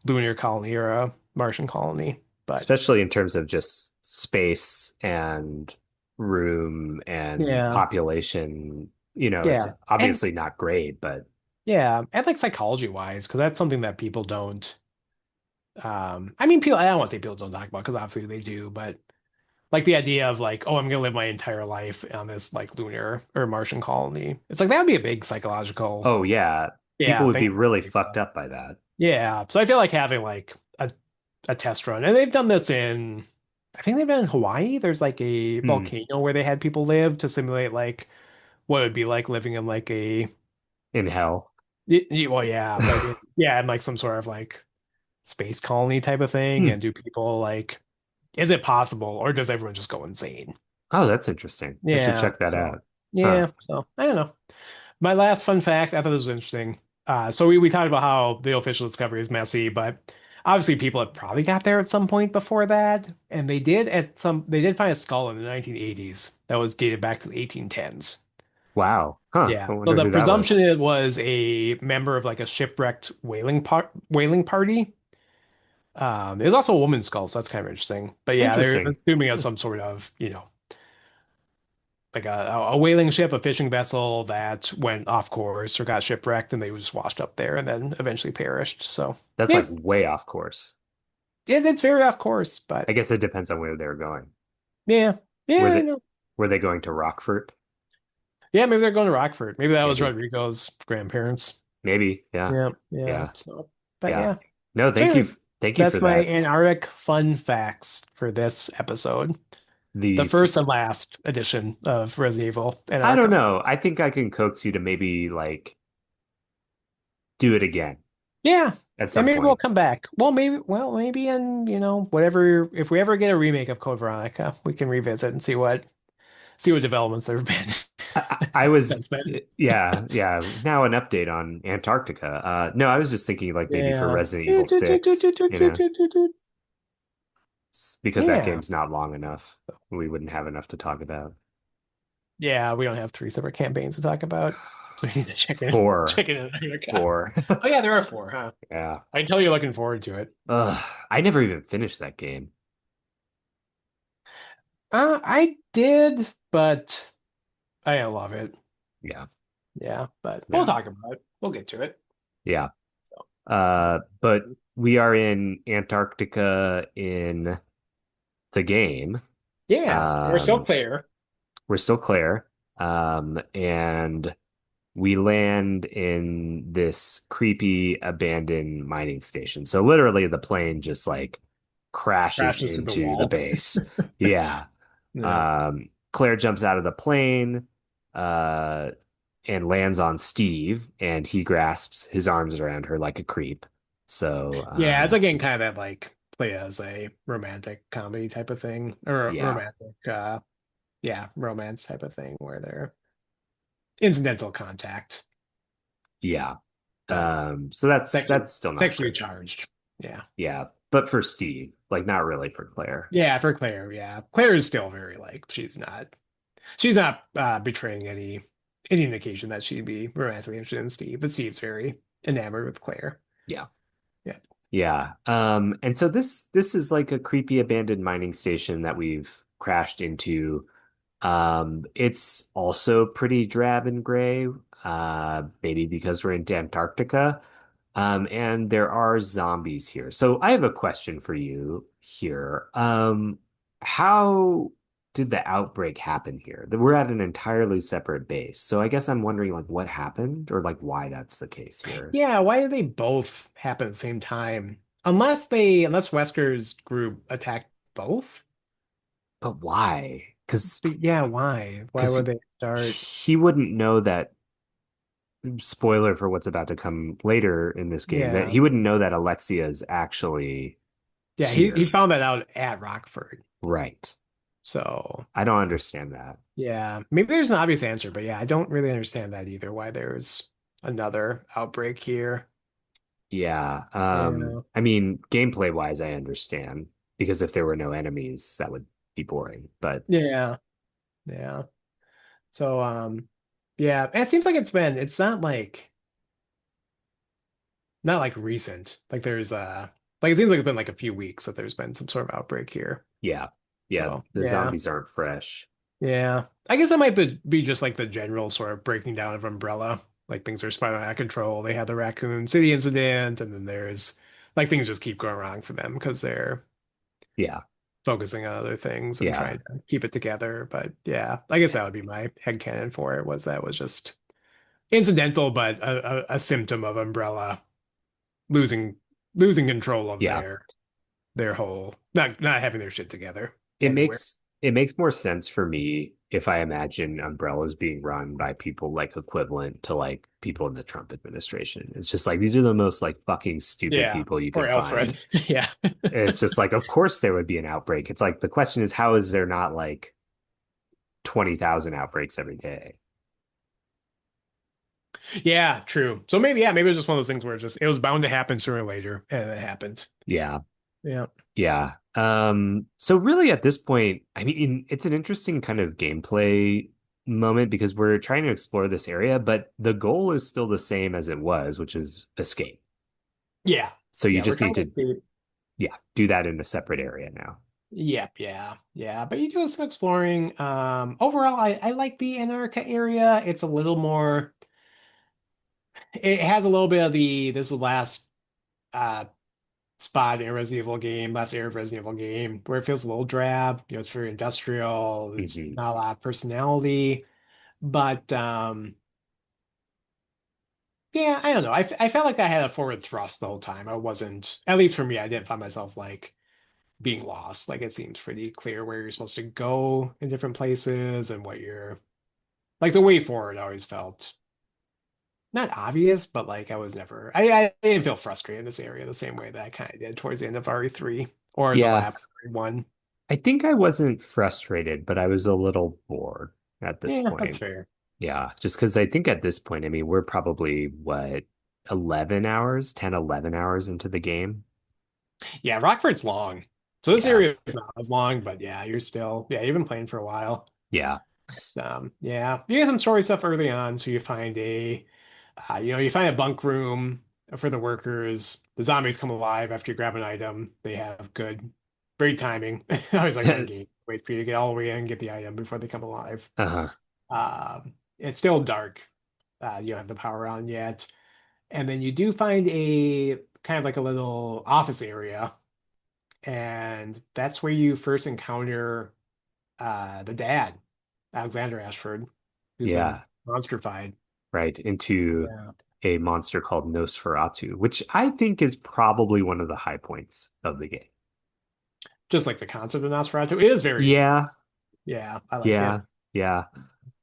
lunar colony or a Martian colony. But especially in terms of just space and room and yeah, population. It's yeah, and obviously not great, but yeah, and like psychology wise, because that's something that people don't. I mean, people. I don't want to say people don't talk about because obviously they do, but like the idea of like, oh, I'm gonna live my entire life on this like lunar or Martian colony. It's like that would be a big psychological, oh yeah, people yeah, would thing. be really fucked up by that. Yeah, so I feel like having like a test run, and they've done this in, I think they've done in Hawaii. There's like a Hmm. volcano where they had people live to simulate like what it would be like living in like In hell. well, yeah, but yeah, in like some sort of like space colony type of thing. Hmm. And do people like, is it possible, or does everyone just go insane? Oh, that's interesting. I should Yeah, check that so out. Huh. yeah, so I don't know. My last fun fact, I thought this was interesting. So we talked about how the official discovery is messy, but obviously people had probably got there at some point before that, and they did find a skull in the 1980s that was dated back to the 1810s. Wow. Huh. Yeah. I So wonder the who that presumption was. it was a member of like a shipwrecked whaling party. There's also a woman's skull, so that's kind of interesting. But yeah, they're Interesting. assuming of Hmm. some sort of, like a whaling ship, a fishing vessel that went off course or got shipwrecked and they just washed up there and then eventually perished. So That's yeah, like way off course. it's very off course, I but guess it depends on where they're going. yeah, yeah, Were I they know. were they going to Rockford? Yeah, maybe they're going to Rockford. Maybe that was Maybe. Rodrigo's grandparents. Maybe. Yeah. Yeah, yeah. Yeah. So, but Yeah. yeah. No, So thank you. anyway, Thank you for that's my that. Antarctic fun facts for this episode. The The f- first and last edition of Resident Evil I don't Antarctica. know. I think I can coax you to maybe like do it again Yeah. at And some maybe we'll point. come back. Maybe in, whatever, if we ever get a remake of Code Veronica, we can revisit and see what see what developments there have I been was, since then. yeah, yeah. Now an update on Antarctica. No, I was just thinking like maybe for Yeah. Resident Evil 6, because that Yeah. game's not long enough. We wouldn't have enough to talk about. Yeah, we don't have three separate campaigns to talk about. So we need to check in. Four, Check in America. four. Oh yeah, there are four, huh? Yeah. I can tell you're looking forward to it. I never even finished that game. I did, but I don't love it. Yeah. Yeah, but we'll Yeah. talk about it. We'll get to it. Yeah. So, But we are in Antarctica in the game. yeah, we're still Um, clear. we're still Claire. And we land in this creepy abandoned mining station. So literally the plane just like crashes Crashes through the into the wall. base. Yeah. Yeah. Claire jumps out of the plane, uh, and lands on Steve, and he grasps his arms around her like a creep. So, Yeah, it's again kind of that like play as a romantic comedy type of thing, or a yeah, romantic, yeah, romance type of thing where they're incidental contact, yeah. but So sexually that's still not sexually great. charged. Yeah. Yeah, but for Steve, like not really for Claire. Yeah, for Claire, yeah. Claire is still very like she's not betraying any indication that she'd be romantically interested in Steve, but Steve's very enamored with Claire. Yeah. Yeah. Yeah. And so this is like a creepy abandoned mining station that we've crashed into. It's also pretty drab and gray, maybe because we're in Antarctica. And there are zombies here. So I have a question for you here. How did the outbreak happen here? We're at an entirely separate base. So I guess I'm wondering like what happened or like why that's the case here. Yeah, why do they both happen at the same time? Unless Wesker's group attacked both? But why? But yeah, why? Why Because would they start? he wouldn't know that, spoiler for what's about to come later in this game, that Yeah. he wouldn't know that Alexia is actually Yeah, he here. found that out at Rockford. Right. So I don't understand that. yeah, maybe there's an obvious answer, but yeah, I don't really understand that either, why there's another outbreak here. Yeah. Yeah. I mean, gameplay wise, I understand because if there were no enemies, that would be boring. But Yeah. Yeah. So yeah, and it seems like it's not like recent. Like there's like it seems like it's been like a few weeks that there's been some sort of outbreak here. yeah, yeah, So the yeah. zombies aren't fresh. Yeah. I guess that might be just like the general sort of breaking down of Umbrella. Like things are spiraling out of control. They had the Raccoon City incident, and then there's like things just keep going wrong for them because they're Yeah, focusing on other things and yeah, trying to keep it together. But yeah, I guess that would be my headcanon for it, was that was just incidental, but a symptom of Umbrella losing losing control of yeah. their whole not having their shit together It anywhere. makes it makes more sense for me if I imagine umbrellas being run by people like equivalent to like people in the Trump administration. It's just like these are the most like fucking stupid Yeah. people you Or could find. Alfred. Yeah. It's just like, of course there would be an outbreak. It's like the question is, how is there not like 20,000 outbreaks every day? Yeah, true. So maybe, yeah, maybe it was just one of those things where it was bound to happen sooner or later, and it happened. Yeah. Yeah. Yeah. So really at this point, I mean, it's an interesting kind of gameplay moment because we're trying to explore this area, but the goal is still the same as it was, which is escape. Yeah. So you Yeah, we're just need trying to to, see. yeah, do that in a separate area now. Yep, yeah, yeah. But you do some exploring. Overall, I like the Antarctica area. It's a little more, it has a little bit of this is the last uh spot in a Resident Evil game, last era of Resident Evil game, where it feels a little drab. It's very industrial. It's Hmm. not a lot of personality. But yeah, I don't know. I felt like I had a forward thrust the whole time. I wasn't, at least for me, I didn't find myself like being lost. Like it seems pretty clear where you're supposed to go in different places and what you're like the way forward always felt not obvious, but like I was never I didn't feel frustrated in this area the same way that I kind of did towards the end of RE3 or the Yeah. lab one. I think I wasn't frustrated, but I was a little bored at this Yeah, that's point. fair. Yeah, just because I think at this point, I mean, we're probably what, 11 hours, 10, 11 hours into the game. Yeah, Rockford's long. So this Yeah. area is not as long, but yeah, you've been playing for a while. Yeah. Yeah, you get some story stuff early on. So you find a bunk room for the workers. The zombies come alive after you grab an item. They have great timing. I always like that game. Wait for you to get all the way in and get the item before they come alive. Uh-huh. It's still dark. You don't have the power on yet. And then you do find a kind of like a little office area. And that's where you first encounter the dad, Alexander Ashford, who's been Yeah. monstrified. Right. Into Yeah. a monster called Nosferatu, which I think is probably one of the high points of the game. Just like the concept of Nosferatu. It is very unique. Yeah. Yeah, I like Yeah. it. Yeah.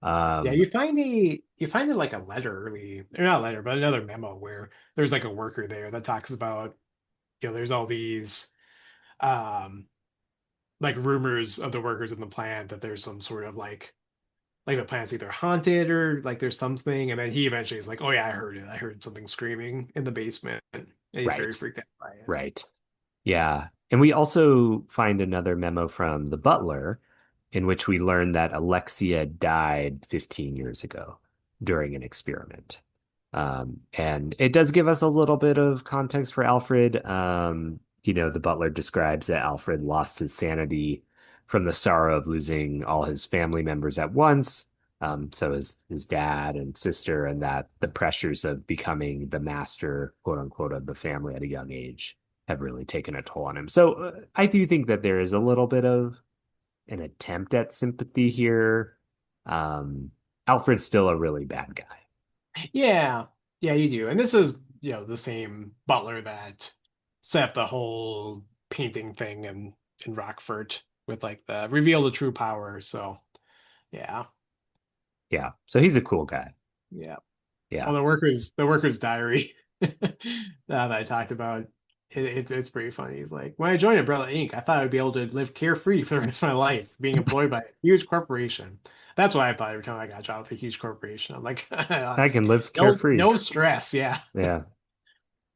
Yeah, Um, you find it like a letter early, or not a letter, but another memo where there's like a worker there that talks about, there's all these um like rumors of the workers in the plant that there's some sort of like the plant's either haunted or like there's something, and then he eventually is like, oh yeah, I heard it. I heard something screaming in the basement, and he's very right. freaked out by it. Right. Yeah. And we also find another memo from the butler in which we learn that Alexia died 15 years ago during an experiment. And it does give us a little bit of context for Alfred. The butler describes that Alfred lost his sanity from the sorrow of losing all his family members at once. So his dad and sister, and that the pressures of becoming the master, quote unquote, of the family at a young age have really taken a toll on him. So I do think that there is a little bit of an attempt at sympathy here. Um, Alfred's still a really bad guy. Yeah, yeah, you do. And this is, the same butler that set up the whole painting thing in Rockfort with like the reveal the true power. So yeah, Yeah. So he's a cool guy. yeah. Oh, Yeah. the worker's diary that I talked about. It's pretty funny. He's like, when I joined Umbrella Inc., I thought I'd be able to live carefree for the rest of my life, being employed by a huge corporation. That's what I thought every time I got a job with a huge corporation. I'm like, I can live no, carefree. no stress. Yeah. Yeah.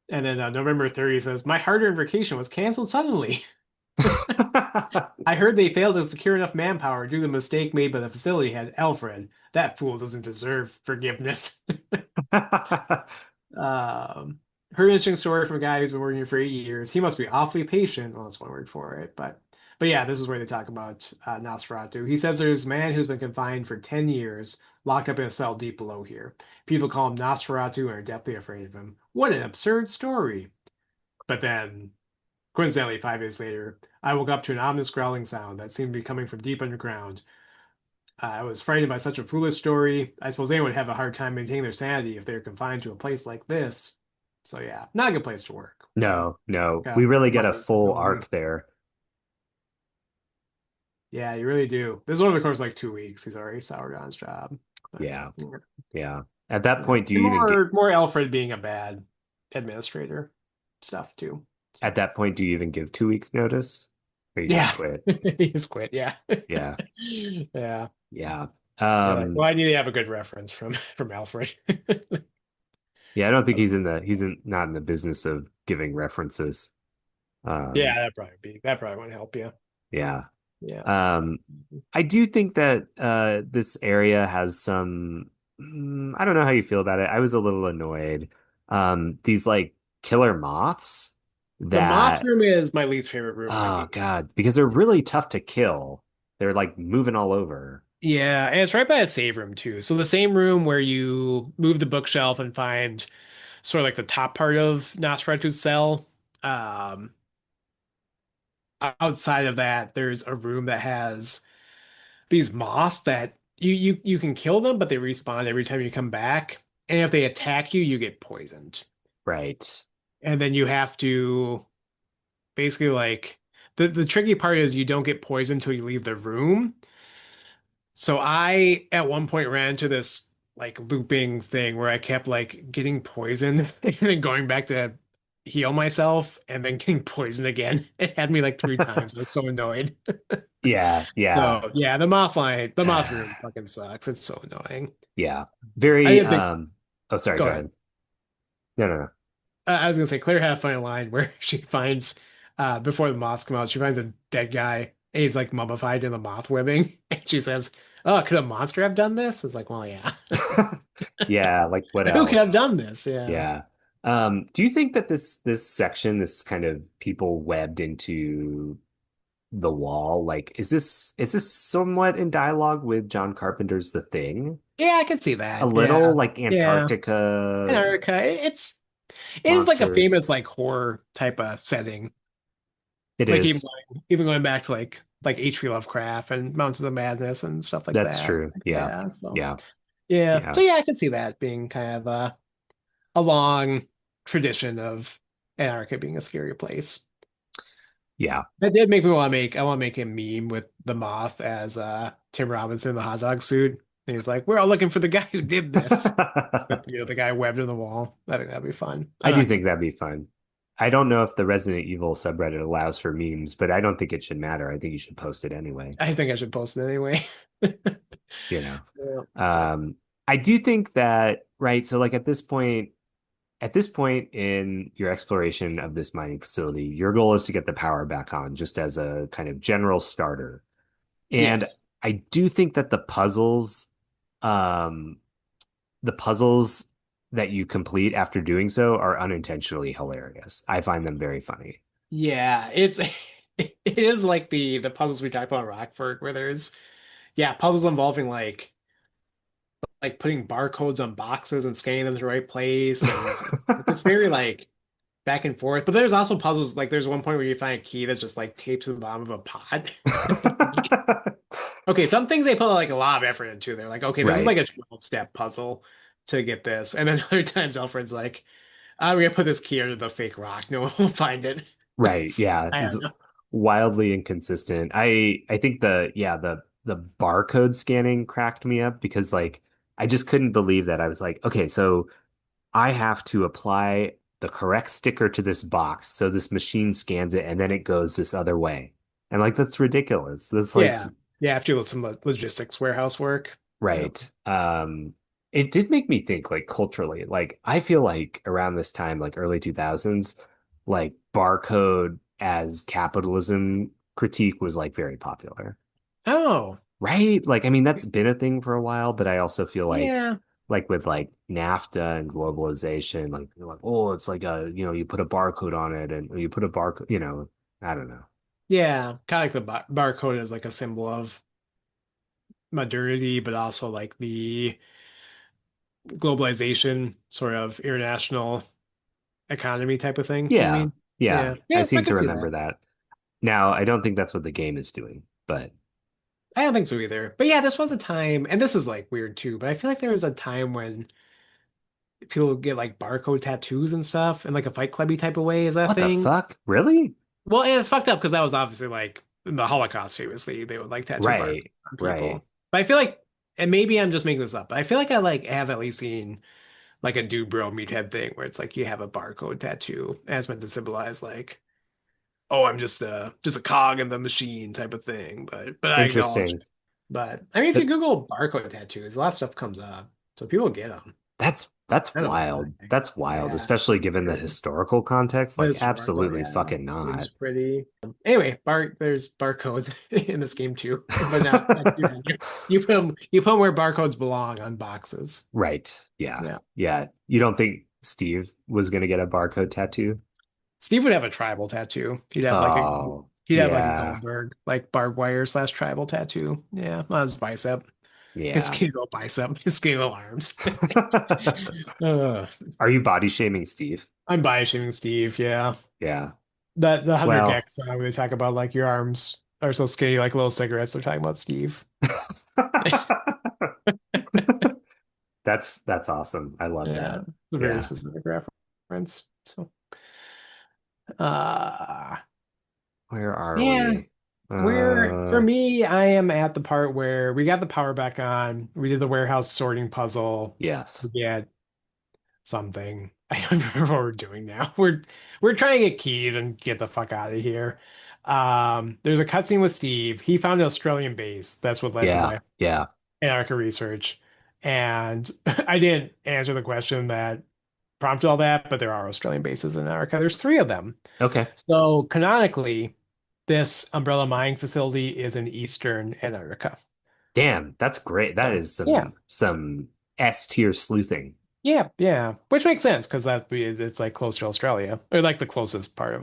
And then November 30th says, my hard-earned vacation was canceled suddenly. I heard they failed to secure enough manpower due to the mistake made by the facility head, Alfred. That fool doesn't deserve forgiveness. Um, Heard an interesting story from a guy who's been working here for 8 years. He must be awfully patient. Well, that's one word for it, but yeah, this is where they talk about Nosferatu. He says there's a man who's been confined for 10 years, locked up in a cell deep below here. People call him Nosferatu and are deathly afraid of him. What an absurd story! But then, coincidentally, 5 days later, I woke up to an ominous growling sound that seemed to be coming from deep underground. I was frightened by such a foolish story. I suppose anyone would have a hard time maintaining their sanity if they're confined to a place like this. So yeah, not a good place to work. No, no. Uh, We really get a Butler full facility. arc there. Yeah, you really do. This is over the course of like 2 weeks. He's already soured on his job. But, Yeah. Yeah. At that yeah. point, do And you even get more Alfred being a bad administrator stuff too. at So that point, do you even give 2 weeks notice? Or you just yeah, quit? he just quit. Yeah, Yeah. yeah. Yeah. You're like, well, Um, I need to have a good reference from Alfred. yeah, I don't think he's not in the business of giving references. Yeah, Um, that probably won't help you. yeah. Yeah. Um, I do think that this area has I don't know how you feel about it. I was a little annoyed. These like killer moths The moth that room is my least favorite room in the oh game. God, because they're really tough to kill. They're like moving all over. Yeah, and it's right by a save room too. So the same room where you move the bookshelf and find sort of like the top part of Nosferatu's cell. Um, Outside of that, there's a room that has these moths that you can kill them, but they respawn every time you come back. And if they attack you, you get poisoned. Right. And then you have to basically like the tricky part is you don't get poisoned until you leave the room. So I at one point ran into this like looping thing where I kept like getting poisoned and then going back to heal myself and then getting poisoned again. It had me like 3 times. I was so annoyed. Yeah, yeah. So yeah, the moth room fucking sucks. It's so annoying. Yeah. I Very didn't think. oh sorry, Go go ahead. ahead. No, no, no. I was gonna say Claire had a funny line where she finds before the moths come out, she finds a dead guy and he's like mummified in the moth webbing, and she says, "Oh, could a monster have done this?" It's like, well, yeah, Yeah, like what who could have else? done this? Yeah. Yeah. Do you think that this section, this kind of people webbed into the wall, like is this somewhat in dialogue with John Carpenter's The Thing? Yeah, I could see A that. little Yeah. like Yeah. Antarctica Antarctica. It is like a monsters. famous like horror type of setting. It Like is. even going back to like H.P. Lovecraft and Mountains of Madness and stuff like That's that. true. Like, Yeah. yeah. So Yeah. yeah. Yeah. So yeah, I could see that being kind of a long tradition of Antarctica being a scary place. Yeah. That did make me want to make I want to make a meme with the moth as Tim Robinson in the hot dog suit. And he's like, "We're all looking for the guy who did this." But the guy webbed in the wall. I think that'd be fun. I I'm do not think gonna. that'd be fun. I don't know if the Resident Evil subreddit allows for memes, but I don't think it should matter. I think you should post it anyway, I think I should post it anyway. you know. Yeah. Um, I do think that, right, so like at this point in your exploration of this mining facility, your goal is to get the power back on just as a kind of general starter. And Yes. I do think that um, the puzzles that you complete after doing so are unintentionally hilarious. I find them very funny. Yeah. It is like the puzzles we talked about in Rockford, where there's puzzles involving like putting barcodes on boxes and scanning them to the right place, and it's very like back and forth. But there's also puzzles like there's one point where you find a key that's just like taped to the bottom of a pot. Okay, some things they put like a lot of effort into. They're like, okay, this is Right. like a 12-step puzzle to get this. And then other times Alfred's like, I'm gonna put this key under the fake rock. No one will find it. Right. So, Yeah. I It's don't know. wildly inconsistent. I think the barcode scanning cracked me up because like I just couldn't believe that. I was like, okay, so I have to apply the correct sticker to this box so this machine scans it and then it goes this other way. And like that's ridiculous. That's like Yeah. Yeah, after some logistics warehouse work. Yep. right. It did make me think like culturally, like I feel like around this time, like early 2000s, like barcode as capitalism critique was like very popular. Oh, Right? Like I mean that's been a thing for a while, but I also feel yeah. like with like NAFTA and globalization, like you're like, oh, it's like you put a barcode on it and you put a barcode, I don't know. Yeah. Kind of like the barcode is like a symbol of modernity, but also like the globalization, sort of international economy type of thing. You Yeah. mean? Yeah. Yeah. I Yeah, I seem to could see remember that. that. Now, I don't think that's what the game is doing, but I don't think so either. But yeah, this was a time, and this is like weird too, but I feel like there was a time when people would get like barcode tattoos and stuff in like a Fight Clubby type of way. Is that a what the thing? fuck? Really? Well, and it's fucked up because that was obviously like in the Holocaust famously, they would like tattoo barcodes Right. on Right. people. But I feel like, and maybe I'm just making this up, but I feel like I like have at least seen like a dude bro meathead thing where it's like you have a barcode tattoo as meant to symbolize like, oh, I'm just a cog in the machine type of thing. But I acknowledge. Interesting. But I mean, if you That Google barcode tattoos, a lot of stuff comes up, so people get them. that's I don't know wild. why. That's wild, Yeah, especially given the weird. historical context. The Like historical, absolutely yeah, fucking not. seems pretty. Anyway, there's barcodes in this game too, but not tattooed on you. You put 'em where barcodes belong on boxes. Right. Yeah. Yeah, Yeah. You don't think Steve was gonna get a barcode tattoo? Steve would have a tribal tattoo. Oh, He'd have like a yeah. Goldberg, like barbed wire slash tribal tattoo. Yeah, on his bicep, his Yeah. skinny little bicep, his skinny little arms. Uh, Are you body shaming Steve? I'm bias shaming Steve. Yeah. Yeah. That the Hunter Well, Gex song where they talk about like your arms are so skinny like little cigarettes. They're talking about Steve. that's awesome. I love Yeah, that. it's a very Yeah. specific reference. So, uh, Where are yeah, we? for Uh, me, I am at the part where we got the power back on. We did the warehouse sorting puzzle yes. to get something. I don't remember what we're doing now. We're trying to get keys and get the fuck out of here. There's a cutscene with Steve. He found an Australian base. That's what led to Yeah, my yeah. Antarctica research. And I didn't answer the question that prompted all that, but there are Australian bases in Antarctica. There's three of them. Okay. So canonically, this umbrella mining facility is in Eastern Antarctica. Damn, that's great. That So, is yeah. some S tier sleuthing. Yeah, yeah, which makes sense because it's like close to Australia, or like the closest part of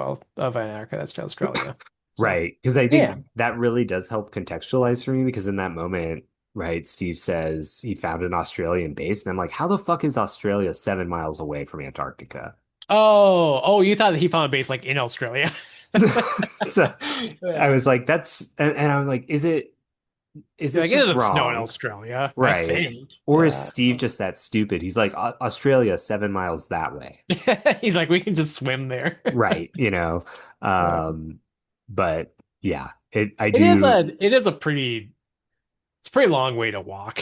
Antarctica that's to Australia. So Right. Because I yeah. think that really does help contextualize for me because in that moment, right, Steve says he found an Australian base, and I'm like, how the fuck is Australia 7 miles away from Antarctica? Oh, you thought that he found a base like in Australia? So I Yeah. was like, and I was like, is You're this like, it just doesn't snow in wrong? Australia, I Right. think. Or is Yeah. Steve just that stupid? He's like, Australia 7 miles that way." He's like, we can just swim there. Right, you know. Yeah. Um, but yeah, I It is do. it's a pretty long way to walk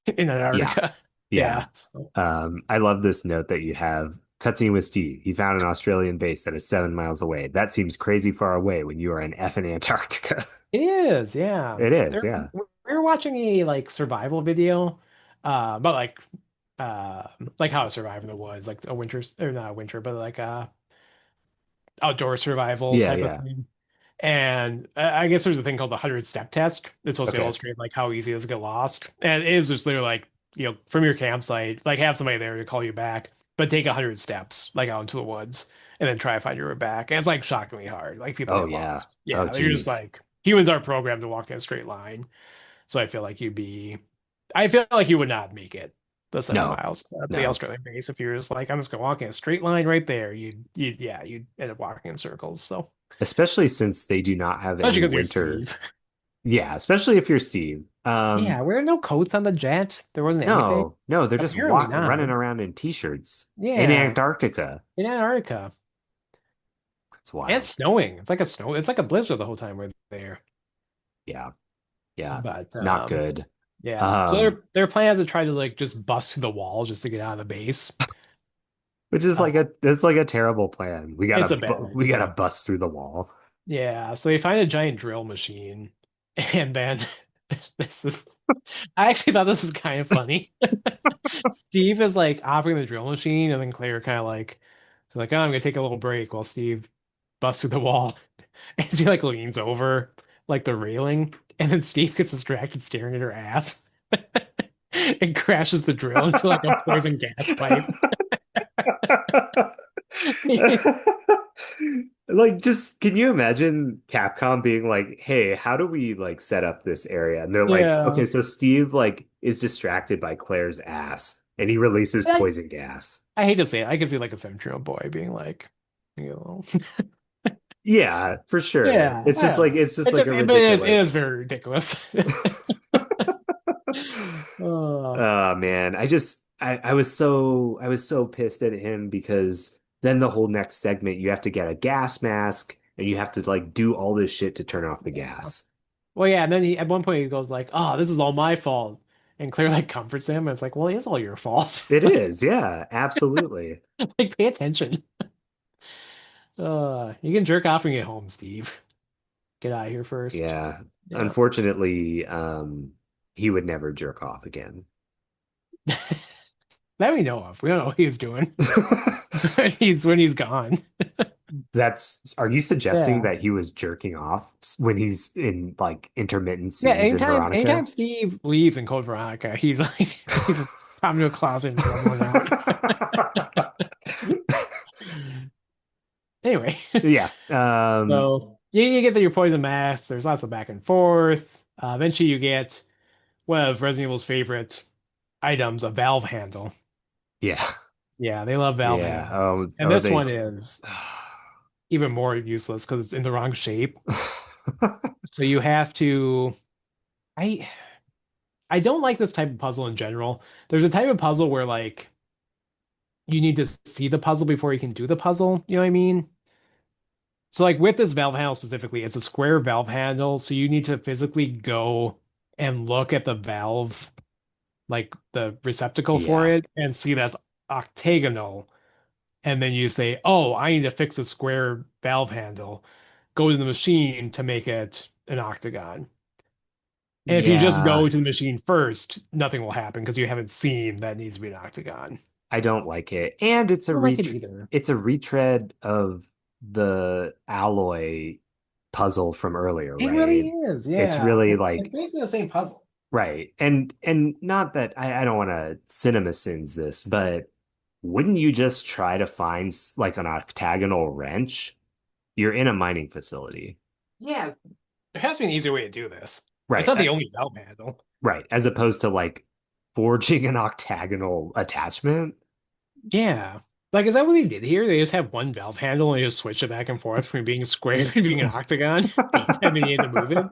in Yeah, Antarctica. yeah. Yeah. So I love this note that you have. Cutscene with Steve. He found an Australian base that is 7 miles away. That seems crazy far away when you are in effing Antarctica. it is, yeah. It is, There, yeah. we were watching a like survival video, about like how to survive in the woods, like a winter or not a winter, but like outdoor survival Yeah, type of yeah. thing. And I guess there's a thing called the 100 step test. It's supposed to Okay. illustrate like how easy it is to get lost. And it is just literally like, from your campsite, like have somebody there to call you back, but take 100 steps like out into the woods and then try to find your way back. And it's like shockingly hard. Like people Oh, get yeah. lost. Oh, Yeah, they're just geez. like humans are programmed to walk in a straight line. So I feel like you would not make it the seven No, miles to the no. Australian base if you're just like, I'm just gonna walk in a straight line right there. You'd end up walking in circles. So Especially since they do not have especially any because you're winter. Steve. Yeah, especially if you're Steve. Yeah, we had no coats on the jet. There wasn't anything. No, no, they're just Apparently not. running around in t-shirts in Yeah, Antarctica. in Antarctica. It's And it's wild. snowing. It's like a blizzard the whole time we're there. Yeah, yeah, But not good. yeah. So Um, their plan is to try to like just bust through the wall just to get out of the base. which is Uh, it's like a terrible plan. it's a bad We gotta idea. bust through the wall. Yeah, so they find a giant drill machine, and then this is I actually thought this was kind of funny. Steve is like operating the drill machine, and then Claire kind of like she's like, oh, I'm gonna take a little break while Steve busts through the wall. And she like leans over like the railing, and then Steve gets distracted staring at her ass and crashes the drill into like a poison gas pipe. Like, just can you imagine Capcom being like, "Hey, how do we like set up this area?" And they're like, "Okay, Yeah. so Steve like is distracted by Claire's ass, and he releases I, poison gas." I hate to say it. I can see like a 17-year-old boy being like, you know, Yeah, for sure. yeah, I don't know. It's just It like just, a but it is ridiculous. very ridiculous. Oh, Oh man, I was so pissed at him because then the whole next segment you have to get a gas mask and you have to like do all this shit to turn off the yeah. gas. Well, yeah, and then at one point he goes like, "Oh, this is all my fault," and Claire like comforts him, and it's like, "Well, it is all your fault. It is, yeah, absolutely. Like, pay attention. You can jerk off when you get home, Steve. Get out of here first. Just Yeah. yeah." Unfortunately, he would never jerk off again. That we know of. We don't know what he's doing when he's gone. Are you suggesting Yeah. that he was jerking off when he's in like intermittent Yeah, scenes in anytime Veronica? Steve leaves in Code Veronica, he's like he's just come to a closet and rumbling out. Anyway, Yeah. so you get your poison mask. There's lots of back and forth. Eventually, you get one of Resident Evil's favorite items, a valve handle. Yeah. Yeah, they love valve Yeah. handles, and Oh, this they. one is even more useless because it's in the wrong shape. So you have to. I I don't like this type of puzzle in general. There's a type of puzzle where like you need to see the puzzle before you can do the puzzle. You know what I mean? So like with this valve handle specifically, it's a square valve handle, so you need to physically go and look at the valve, like the receptacle for Yeah. it, and see that's octagonal. and then you say, "Oh, I need to fix a square valve handle." Go to the machine to make it an octagon. And if you just Yeah, go to the machine first, nothing will happen because you haven't seen that it needs to be an octagon. I don't like it. And I don't like it either. it's a retread of the alloy puzzle from earlier, It really right? is, It's yeah. really It's like basically the same puzzle. right. And not that I don't want to cinema sins this, but wouldn't you just try to find like an octagonal wrench? You're in a mining facility. Yeah, there has to be an easier way to do this. It's Right. not the only valve handle. Right. As opposed to like forging an octagonal attachment. Yeah. Like, is that what they did here? They just have one valve handle and they just switch it back and forth between being square and being an octagon anytime they need to move it.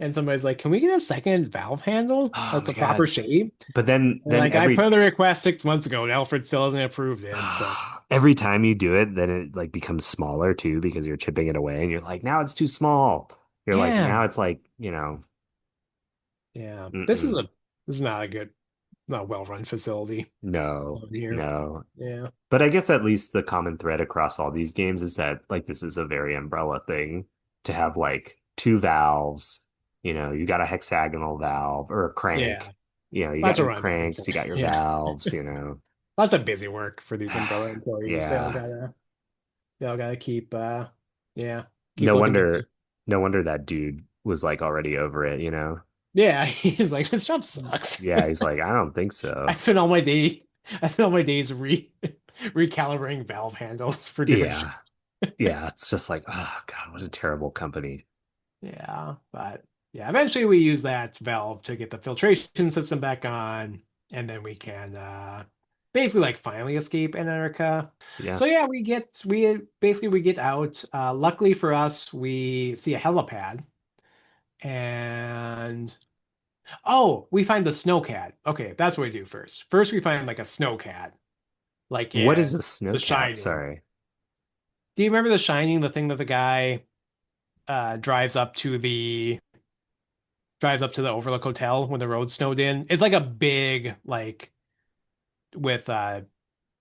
And somebody's like, can we get a second valve handle Oh that's my the proper God. shape? But then And like, I put in the request 6 months ago and Alfred still hasn't approved it. So, every time you do it, then it like becomes smaller too because you're chipping it away and you're like, now it's too small. You're like, yeah. now it's like, you know, Yeah. mm-mm. This is not a good, not well-run facility No, on here. no. Yeah. But I guess at least the common thread across all these games is that like this is a very umbrella thing to have like two valves. You know, you got a hexagonal valve or a Yeah. crank. You know, you got That's your what I'm looking cranks, for. you got your Yeah. valves, you know. Lots of busy work for these umbrella employees. Yeah. They all gotta keep yeah, keep No looking busy. wonder no wonder that dude was like already over it, you know. Yeah, he's like, this job sucks. Yeah, he's like, I don't think so. I spent all my days recalibrating valve handles for different Yeah. shapes. Yeah, it's just like, oh God, what a terrible company. Yeah, but yeah, eventually we use that valve to get the filtration system back on, and then we can basically like finally escape Antarctica. Yeah. So yeah, we get out. Luckily for us, we see a helipad and oh, we find the snowcat. Okay, that's what we do first. First we find like a snowcat, like What is in a The snowcat? Shining. Sorry. Do you remember The Shining, the thing that the guy drives up to the Overlook Hotel when the road snowed in. It's like a big, like with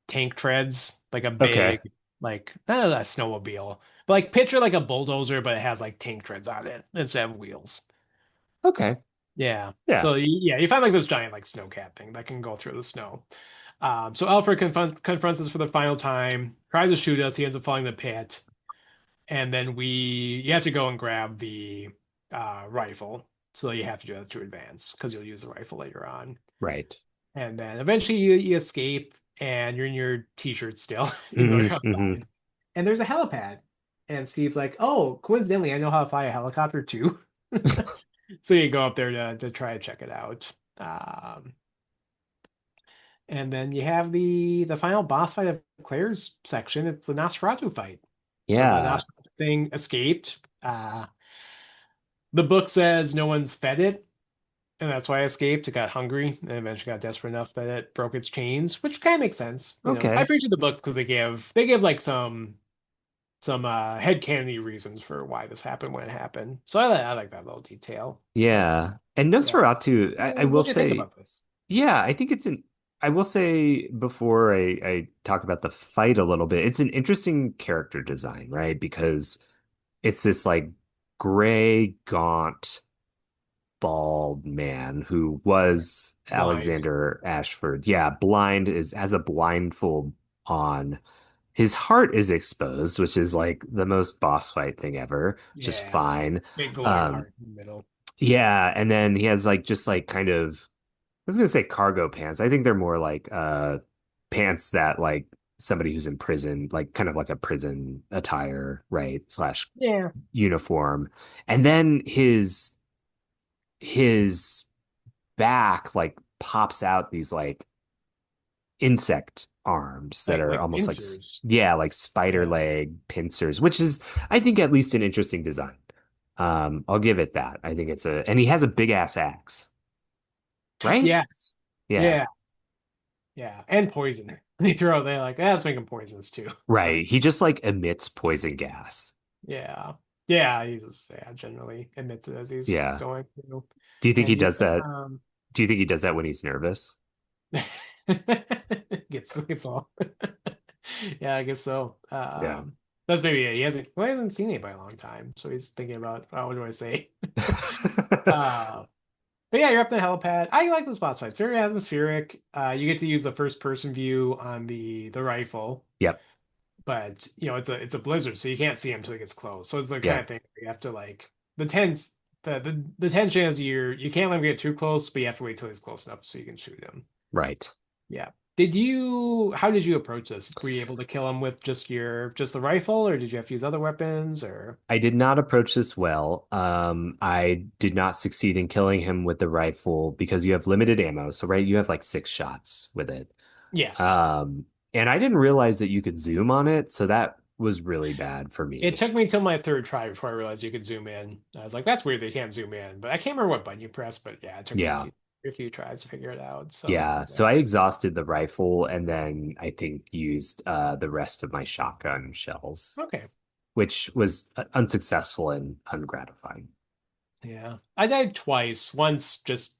tank treads, like a Okay. big, like not a snowmobile, but like picture like a bulldozer, but it has like tank treads on it instead of wheels. Okay. Yeah. Yeah. So yeah, you find like this giant like snowcat thing that can go through the snow. So Alfred confronts us for the final time, tries to shoot us. He ends up falling in the pit, and then you have to go and grab the rifle. So you have to do that to advance because you'll use the rifle later on. Right. And then eventually you escape and you're in your t-shirt still, even though you're Hmm. outside. And there's a helipad. And Steve's like, oh, coincidentally, I know how to fly a helicopter too. So you go up there to try to check it out. And then you have the final boss fight of Claire's section. It's the Nosferatu fight. So the Yeah. Nosferatu thing escaped. The book says no one's fed it, and that's why I escaped. It got hungry and eventually got desperate enough that it broke its chains, which kind of makes sense. I Okay. appreciate the books because they give like some headcanon reasons for why this happened when it happened. So I like that little detail. But Yeah. And yeah, Nosferatu, I will what do you think say, about this? yeah, I think I will say before I talk about the fight a little bit, it's an interesting character design, right? Because it's this like gray, gaunt, bald man who was Blind. Alexander Ashford. Yeah, blind is has a blindfold on. His heart is exposed, which is like the most boss fight thing ever, which is Yeah, fine. big glowing Um, heart in the middle. yeah, and then he has like just like kind of I was gonna say cargo pants. I think they're more like pants that like somebody who's in prison, like kind of like a prison attire, right? Slash Yeah. uniform. And then his back like pops out these like insect arms that are Like almost like pincers. yeah, like spider Yeah. leg pincers, which is I think at least an interesting design. I'll give it that. I think it's a and he has a big ass axe, right? Yes. Yeah. Yeah. Yeah. And poison. They're like, let's make them poisons too. So Right. He just like emits poison gas. yeah. Yeah, generally admits it as he's Yeah. going through. Do you think And he you does that? Do you think he does that when he's nervous? gets all Yeah, I guess so. Yeah. That's maybe it. He hasn't seen anybody in a long time, so he's thinking about, oh, what do I say? Uh, but yeah, you're up in the helipad. I like this boss fight. It's very atmospheric. You get to use the first person view on the rifle, Yep. but it's a blizzard, so you can't see him until he gets close. So it's the kind Yeah. of thing where you have to like the tense the tension is you can't let him get too close, but you have to wait till he's close enough so you can shoot him. Right. Yeah. How did you approach this? Were you able to kill him with just the rifle, or did you have to use other weapons, or? I did not approach this well. I did not succeed in killing him with the rifle because you have limited ammo. So, right, you have like 6 shots with it. Yes. Um, and I didn't realize that you could zoom on it, so that was really bad for It me. took me till my third try before I realized you could zoom in. I was like, that's weird they can't zoom in. But I can't remember what button you press, but yeah, it took me a Yeah. few tries to figure it out. So Yeah. yeah. So I exhausted the rifle and then I think used the rest of my shotgun shells, Okay. which was unsuccessful and ungratifying. Yeah. I died twice. Once just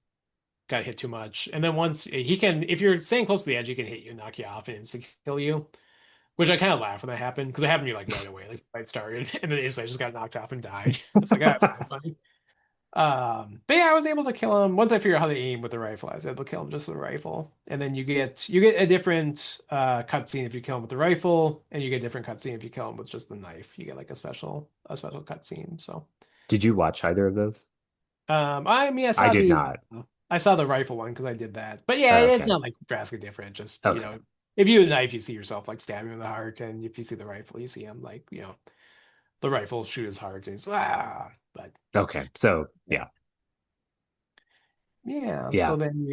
got hit too much. And then once if you're staying close to the edge, he can hit you, knock you off, and insta kill you. Which I kind of laugh when that happened because it happened to me like right away, like the fight started, and then instantly I just got knocked off and died. It's like, that's kind of funny. But yeah, I was able to kill him once I figured out how to aim with the rifle. I was able to kill him just with the rifle, and then you get a different cutscene if you kill him with the rifle, and you get a different cutscene if you kill him with just the knife. You get like a special cutscene. So, Did you watch either of those? I mean, I did not. I saw the rifle one because I did that. But yeah, it's Okay. not like drastically different. Just Okay. if you do the knife, you see yourself like stabbing him in the heart, and if you see the rifle, you see him like the rifle shoot his heart, and he's But Okay. So, yeah, yeah. yeah. Yeah. So then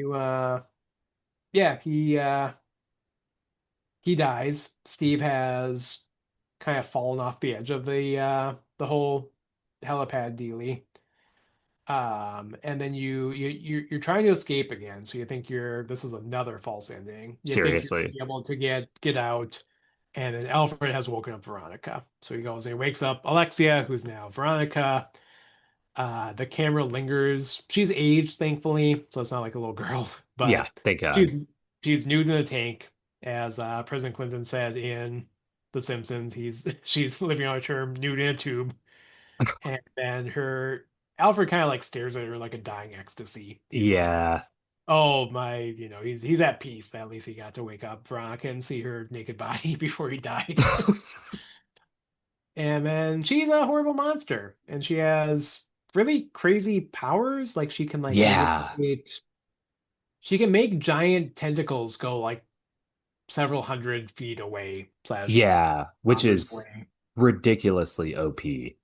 yeah, he dies. Steve has kind of fallen off the edge of the whole helipad dealie. And then you're trying to escape again, so you think this is another false ending. You think you're gonna Seriously. be able to get out, and then Alfred has woken up Veronica. So he goes and he wakes up Alexia, who's now Veronica. The camera lingers. She's aged, thankfully, so it's not like a little girl, Yeah. but Thank God. she's she's nude in a tank, as President Clinton said in The Simpsons. She's living on a term, nude in a tube. And then her Alfred kind of like stares at her like a dying ecstasy. He's like, Yeah. "Oh my, he's at peace. That at least he got to wake up Veronica and see her naked body before he died." And then she's a horrible monster, and she has really crazy powers. Like she can like Yeah. manipulate. She can make giant tentacles go like several hundred feet away slash Yeah. Which kilometers is away. ridiculously OP.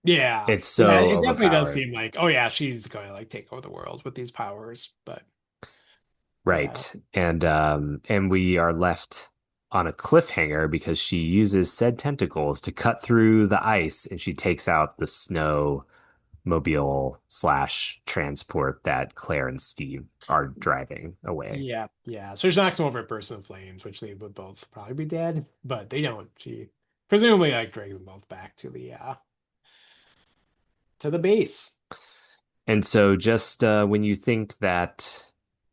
Yeah, It's yeah, so it definitely does overpowered. seem like, oh yeah, she's going to like take over the world with these powers. But yeah, Right. And we are left on a cliffhanger because she uses said tentacles to cut through the ice and she takes out the snow mobile slash transport that Claire and Steve are driving away. yeah. So she knocks him over a burst in flames, which they would both probably be dead, but they don't. She presumably like drags them both back to the base. And so just when you think that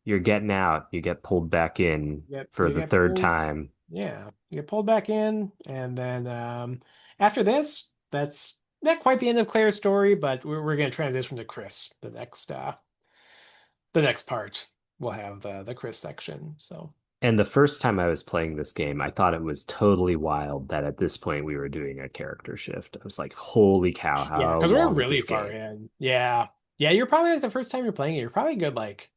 you're getting out, you get pulled back in for You the get third pulled. time. Yeah, you get pulled back in, and then after this, that's not quite the end of Claire's story, but we're going to transition to Chris. The next part, we'll have the Chris section. So And the first time I was playing this game, I thought it was totally wild that at this point we were doing a character shift. I was like, holy cow, yeah, how because we're long is really this far game? in. Yeah, yeah, you're probably like the first time you're playing it. You're probably good like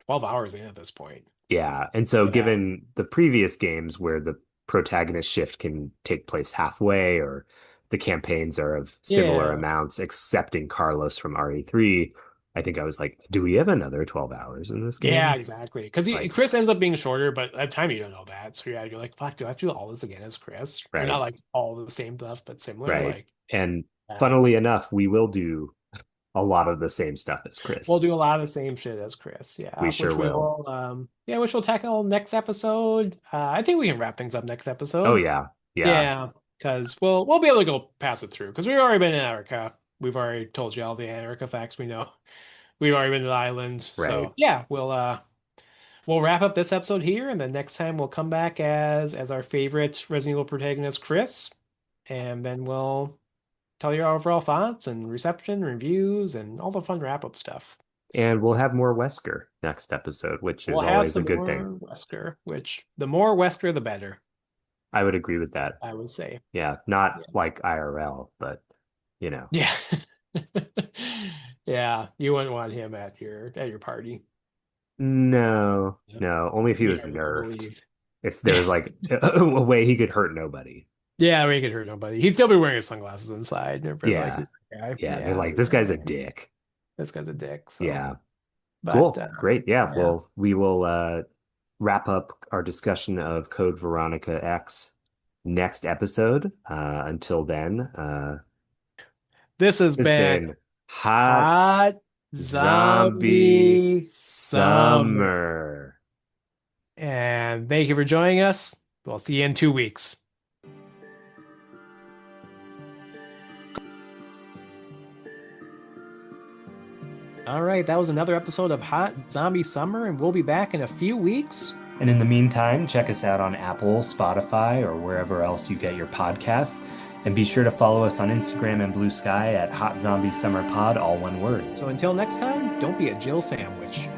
12 hours in at this point. Yeah. And so Yeah, given the previous games where the protagonist shift can take place halfway or the campaigns are of similar yeah, amounts, excepting Carlos from RE3, I think I was like, do we have another 12 hours in this yeah, game? exactly. Because It's like, Chris ends up being shorter, but at the time you don't know that. So yeah, you're like, fuck, do I have to do all this again as Chris? Or not right, like all the same stuff, but similar. right. Like, And uh, funnily enough, we will do a lot of the same stuff as we'll Chris. do a lot of the same shit as Chris. We Yeah, sure will. which we'll tackle next episode. I think we can wrap things up next Oh episode. yeah. Yeah. Yeah, because we'll be able to go pass it through because we've already been in Antarctica. We've already told you all the Antarctica facts we know. We've already been to the islands, so Right. yeah, we'll wrap up this episode here, and then next time we'll come back as our favorite Resident Evil protagonist, Chris, and then we'll tell you our overall thoughts and reception, reviews, and all the fun wrap-up stuff. And we'll have more Wesker next episode, which We'll is have always a some good thing. more Wesker, which the more Wesker, the better, I would agree with that. I would say. Yeah, not Yeah. like IRL, but you know. Yeah. Yeah, you wouldn't want him at your party. No, Yep. no, only if he Be was hard to nerfed. believe. If there was like a way he could hurt nobody. Yeah, we could hurt nobody. He'd still be wearing his sunglasses inside. Everybody like Yeah. he's that guy. Yeah. They're Yeah, like, this guy's a dick. this guy's a dick. So, Yeah. but Cool. Great. Yeah. yeah, Well, we will wrap up our discussion of Code Veronica X next episode. Until then, this has it's been been hot Hot zombie Zombie Summer. summer. And thank you for joining us. We'll see you in 2 weeks. All right, that was another episode of Hot Zombie Summer, and we'll be back in a few weeks. And in the meantime, check us out on Apple, Spotify, or wherever else you get your podcasts. And be sure to follow us on Instagram and Blue Sky at Hot Zombie Summer Pod, all one word. So until next time, don't be a Jill sandwich.